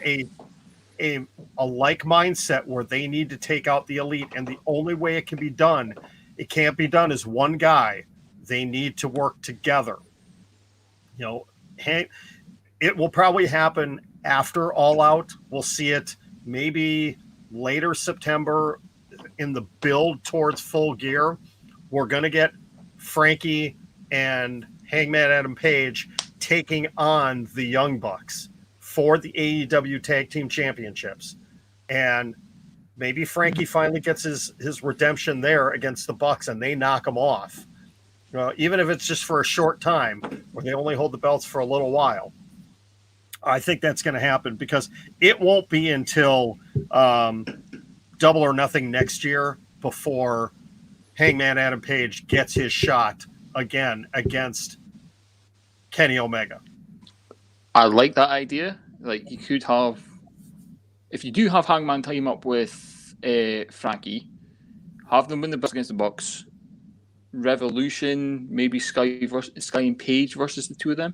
a a like mindset where they need to take out the Elite, and the only way it can be done, it can't be done as one guy. They need to work together. It will probably happen after All Out. We'll see it maybe later September in the build towards Full Gear. We're going to get Frankie and Hangman Adam Page taking on the Young Bucks for the AEW Tag Team Championships. And maybe Frankie finally gets his redemption there against the Bucks and they knock him off. Even if it's just for a short time where they only hold the belts for a little while. I think that's going to happen because it won't be until Double or Nothing next year before Hangman Adam Page gets his shot again against Kenny Omega. I like that idea. Like, you could have, if you do have Hangman team up with Frankie, have them win the belts against the Bucks. Revolution, maybe Sky and Page versus the two of them.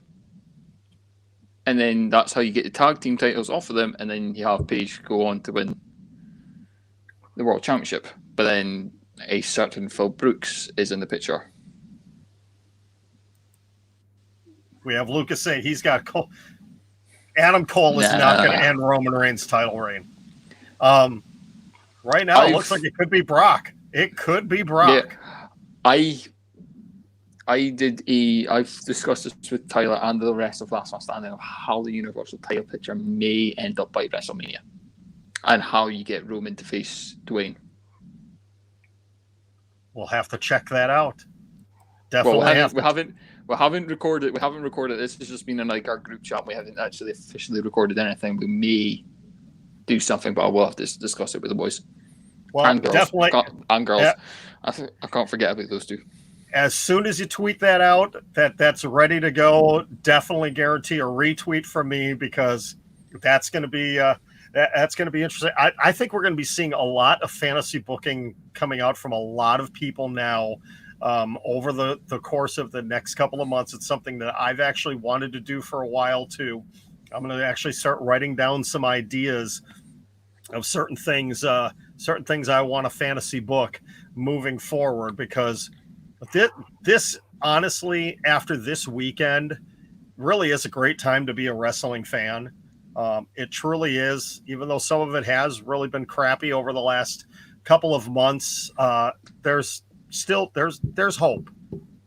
And then that's how you get the tag team titles off of them, and then you have Page go on to win the World Championship. But then a certain Phil Brooks is in the picture. We have Lucas saying he's got Cole. Adam Cole is not going to end Roman Reigns' title reign. Right now, it looks like it could be Brock. It could be Brock. Yeah. I've discussed this with Tyler and the rest of Last Man Standing of how the Universal title picture may end up by WrestleMania and how you get Roman to face Dwayne. We'll have to check that out. Definitely. We haven't recorded. This has just been in like our group chat. We haven't actually officially recorded anything. We may do something, but I will have to discuss it with the boys. Well, and girls. Definitely. And girls. Yeah. I can't forget about those two. As soon as you tweet that out, that's ready to go, definitely guarantee a retweet from me because that's going to be that's going to be interesting. I think we're going to be seeing a lot of fantasy booking coming out from a lot of people now over the course of the next couple of months. It's something that I've actually wanted to do for a while too. I'm going to actually start writing down some ideas of certain things I want to fantasy book moving forward because this honestly, after this weekend, really is a great time to be a wrestling fan. It truly is, even though some of it has really been crappy over the last couple of months. There's hope.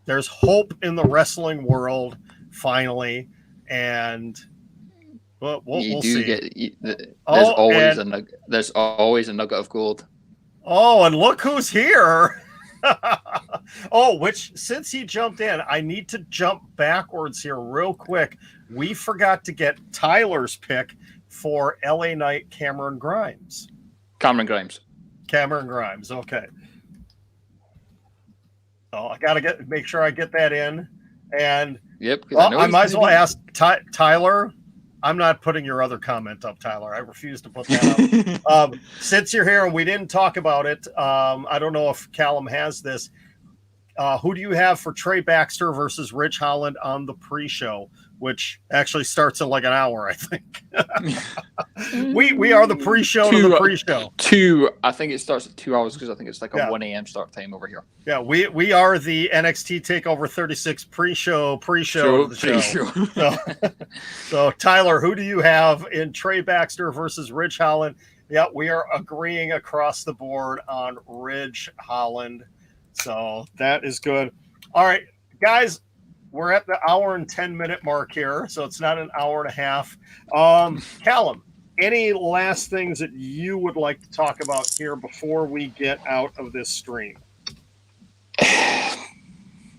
There's hope in the wrestling world finally, and we'll see. There's always a nugget of gold. Oh, and look who's here. Which since he jumped in, I need to jump backwards here real quick. We forgot to get Tyler's pick for LA Knight Cameron Grimes. Cameron Grimes. Okay. So I got to make sure I get that in. And yep. I might as well ask Tyler. I'm not putting your other comment up, Tyler. I refuse to put that up. Since you're here and we didn't talk about it, I don't know if Callum has this. Who do you have for Trey Baxter versus Ridge Holland on the pre-show, which actually starts in like an hour, I think. we are the pre-show to the pre-show. I think it starts at 2 hours because I think it's like a 1 a.m. start time over here. Yeah, we are the NXT TakeOver 36 pre-show of the show. So Tyler, who do you have in Trey Baxter versus Ridge Holland? Yeah, we are agreeing across the board on Ridge Holland. So that is good. All right, guys, we're at the hour and 10-minute mark here, so it's not an hour and a half. Callum, any last things that you would like to talk about here before we get out of this stream?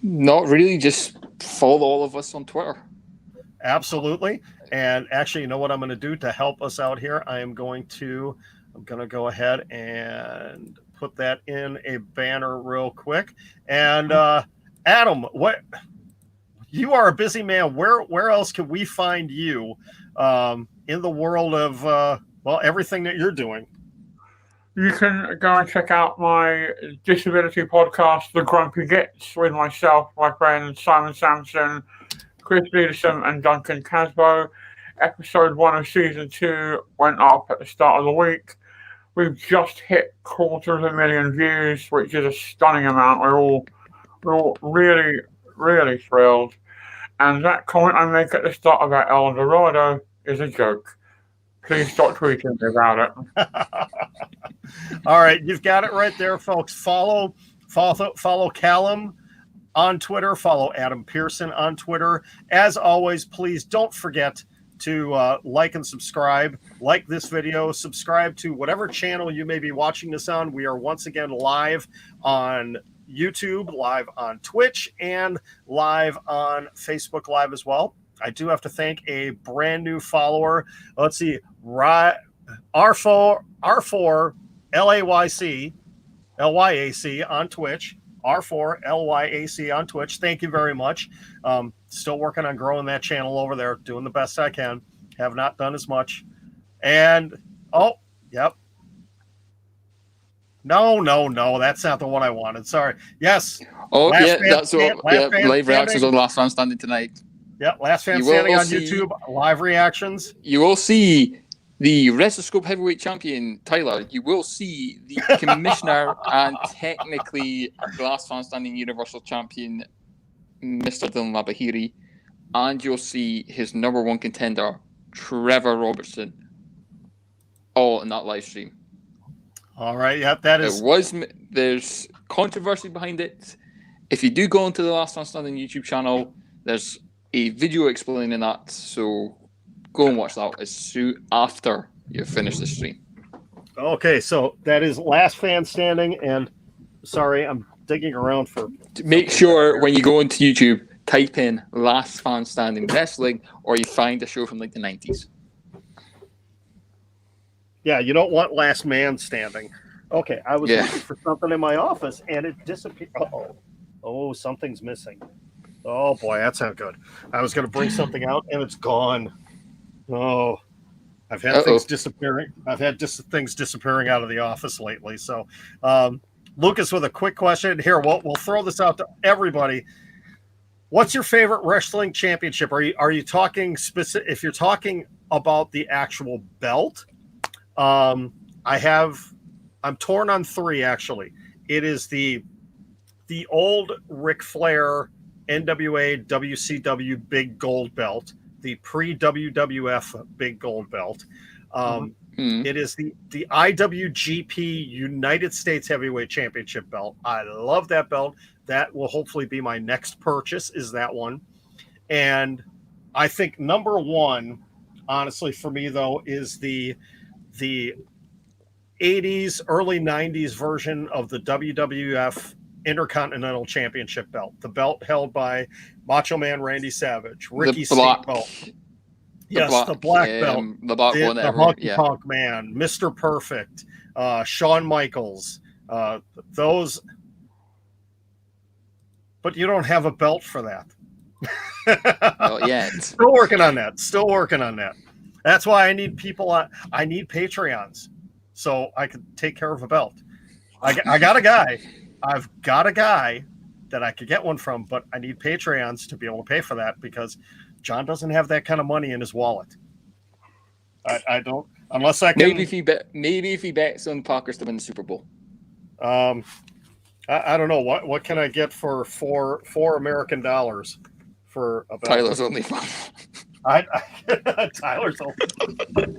Not really. Just follow all of us on Twitter. Absolutely. And actually, you know what I'm going to do to help us out here? I'm going to go ahead and put that in a banner real quick. And Adam, what? You are a busy man. Where else can we find you in the world of everything that you're doing? You can go and check out my disability podcast, The Grumpy Gits, with myself, my friends Simon Sampson, Chris Peterson, and Duncan Casbo. Episode 1 of Season 2 went up at the start of the week. We've just hit 250,000 views, which is a stunning amount. We're all really, really thrilled. And that comment I make at the start about El Dorado is a joke. Please stop tweeting me about it. All right, you've got it right there, folks. Follow Callum on Twitter. Follow Adam Pearson on Twitter. As always, please don't forget to like and subscribe. Like this video. Subscribe to whatever channel you may be watching this on. We are once again live on YouTube, live on Twitch, and live on Facebook Live as well. I do have to thank a brand new follower. Let's see, R4 LYAC on Twitch. R4 LYAC on Twitch. Thank you very much. Still working on growing that channel over there, doing the best I can. Have not done as much. And yep. No, that's not the one I wanted. Sorry. Yes. Oh, that's what. Live reactions on Last Man Standing tonight. Yeah, Last Fan Standing on YouTube, live reactions. You will see the WrestleScope Heavyweight Champion, Tyler. You will see the Commissioner and technically Last Fan Standing Universal Champion, Mr. Dylan Labahiri. And you'll see his number 1 contender, Trevor Robertson, all in that live stream. All right, yeah, that is... There's controversy behind it. If you do go onto the Last Man Standing YouTube channel, there's a video explaining that, so go and watch that as soon after you finish the stream. Okay, so that is Last Fan Standing, and sorry, I'm digging around for... Make sure when you go into YouTube, type in Last Fan Standing Wrestling, or you find a show from like the 90s. Yeah, you don't want Last Man Standing. Okay, I was looking for something in my office, and it disappeared. Oh, something's missing. Oh boy, that's not good. I was going to bring something out and it's gone. Oh, I've had things disappearing. I've had things disappearing out of the office lately. So, Lucas, with a quick question here, we'll throw this out to everybody. What's your favorite wrestling championship? Are you talking specific? If you're talking about the actual belt, I'm torn on 3 actually. It is the old Ric Flair NWA WCW big gold belt, the pre-WWF big gold belt. It is the IWGP United States Heavyweight Championship belt. I love that belt. That will hopefully be my next purchase, is that one. And I think number 1, honestly, for me, though, is the 80s, early 90s version of the WWF Intercontinental Championship belt, the belt held by Macho Man Randy Savage, Ricky Steamboat. Yes, the black belt, the black one, the Honky Tonk Man, Mr. Perfect, Shawn Michaels, those. But you don't have a belt for that. Not yet. Still working on that. That's why I need people. I need Patreons so I can take care of a belt. I got a guy. I've got a guy that I could get one from, but I need Patreons to be able to pay for that because John doesn't have that kind of money in his wallet. I don't, unless I can. Maybe if he bets on Packers to win the Super Bowl. I don't know what can I get for $4 American for a belt? Tyler's only one. Tyler's only.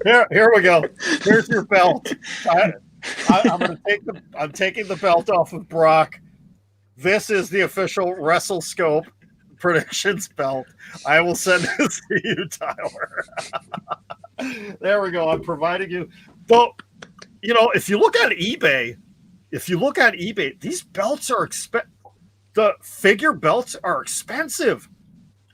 Here we go. Here's your belt. I'm taking the belt off of Brock. This is the official WrestleScope predictions belt. I will send this to you, Tyler. There we go. I'm providing you. Though, if you look on eBay, these belts are expensive. The figure belts are expensive.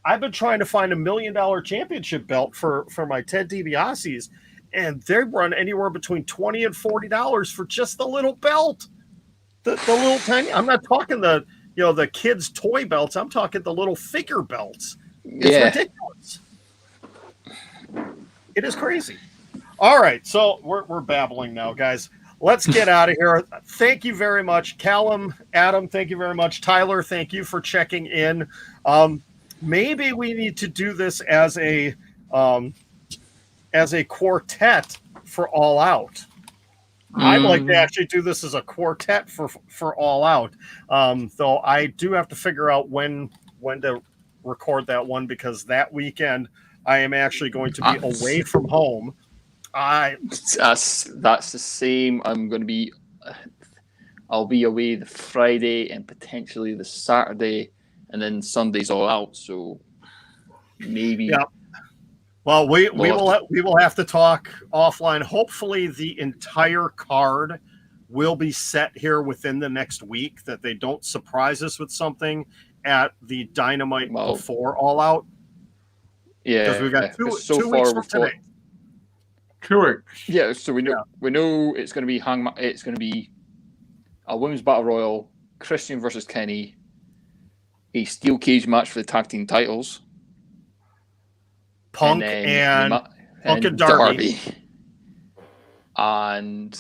I've been trying to find $1 million championship belt for my Ted DiBiase's, and they run anywhere between $20 and $40 for just the little belt. The little tiny. I'm not talking the kids' toy belts. I'm talking the little figure belts. It's ridiculous. It is crazy. All right, so we're babbling now, guys. Let's get out of here. Thank you very much, Callum, Adam. Thank you very much, Tyler. Thank you for checking in. Maybe we need to do this as a as a quartet for All Out. I'd like to actually do this as a quartet for All Out. Though I do have to figure out when to record that one, because that weekend I am actually going to be away from home. That's the same. I'll be away the Friday and potentially the Saturday, and then Sunday's All Out. So maybe. Yeah. Well, we will have to talk offline. Hopefully, the entire card will be set here within the next week, that they don't surprise us with something at the Dynamite before All Out. Yeah, because we've got two weeks from today. 2 weeks. Yeah, so we know it's going to be it's going to be a women's battle royal, Christian versus Kenny, a steel cage match for the tag team titles. Punk and Darby. And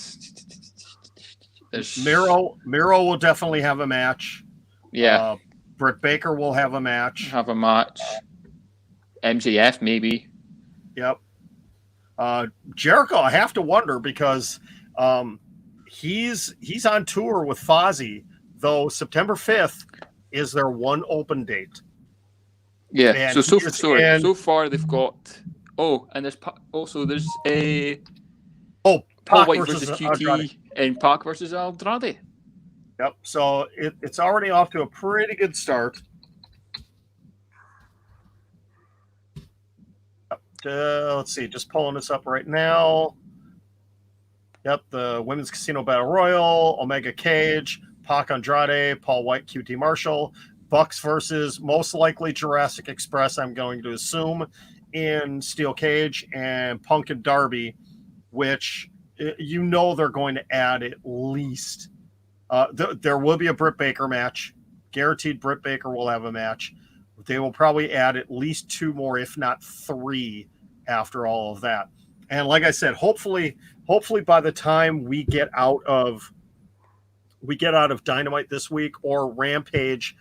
Miro will definitely have a match. Yeah. Britt Baker will have a match. MJF maybe. Yep. Jericho, I have to wonder, because he's on tour with Fozzy, though September 5th is their one open date. Yeah, and so far they've got. Oh, and there's Paul White versus QT Andrade. and Pac versus Andrade. Yep. So it's already off to a pretty good start. Let's see, just pulling this up right now. Yep, the Women's Casino Battle Royal, Omega Cage, Pac Andrade, Paul White, QT Marshall. Bucks versus most likely Jurassic Express, I'm going to assume, in Steel Cage, and Punk and Darby, which they're going to add at least. There will be a Britt Baker match. Guaranteed Britt Baker will have a match. They will probably add at least 2 more, if not 3, after all of that. And like I said, hopefully by the time we get out of Dynamite this week, or Rampage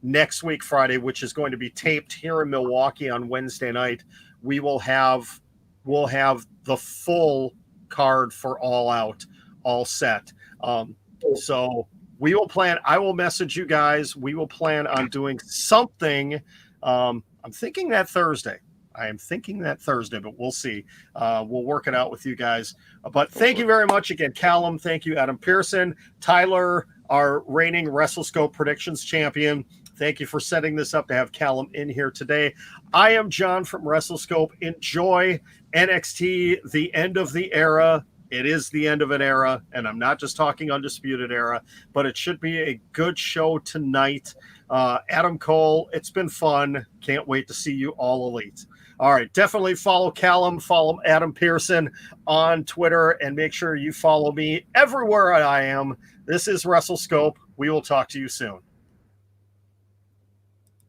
next week Friday, which is going to be taped here in Milwaukee on Wednesday night, we'll have the full card for All Out all set. So we will plan. I will message you guys. We will plan on doing something. I'm thinking that Thursday. But we'll see. We'll work it out with you guys. But thank you very much again, Callum. Thank you, Adam Pearson. Tyler, our reigning WrestleScope predictions champion. Thank you for setting this up to have Callum in here today. I am John from WrestleScope. Enjoy NXT, the end of the era. It is the end of an era, and I'm not just talking Undisputed Era, but it should be a good show tonight. Adam Cole, it's been fun. Can't wait to see you all elite. All right, definitely follow Callum, follow Adam Pearson on Twitter, and make sure you follow me everywhere I am. This is WrestleScope. We will talk to you soon.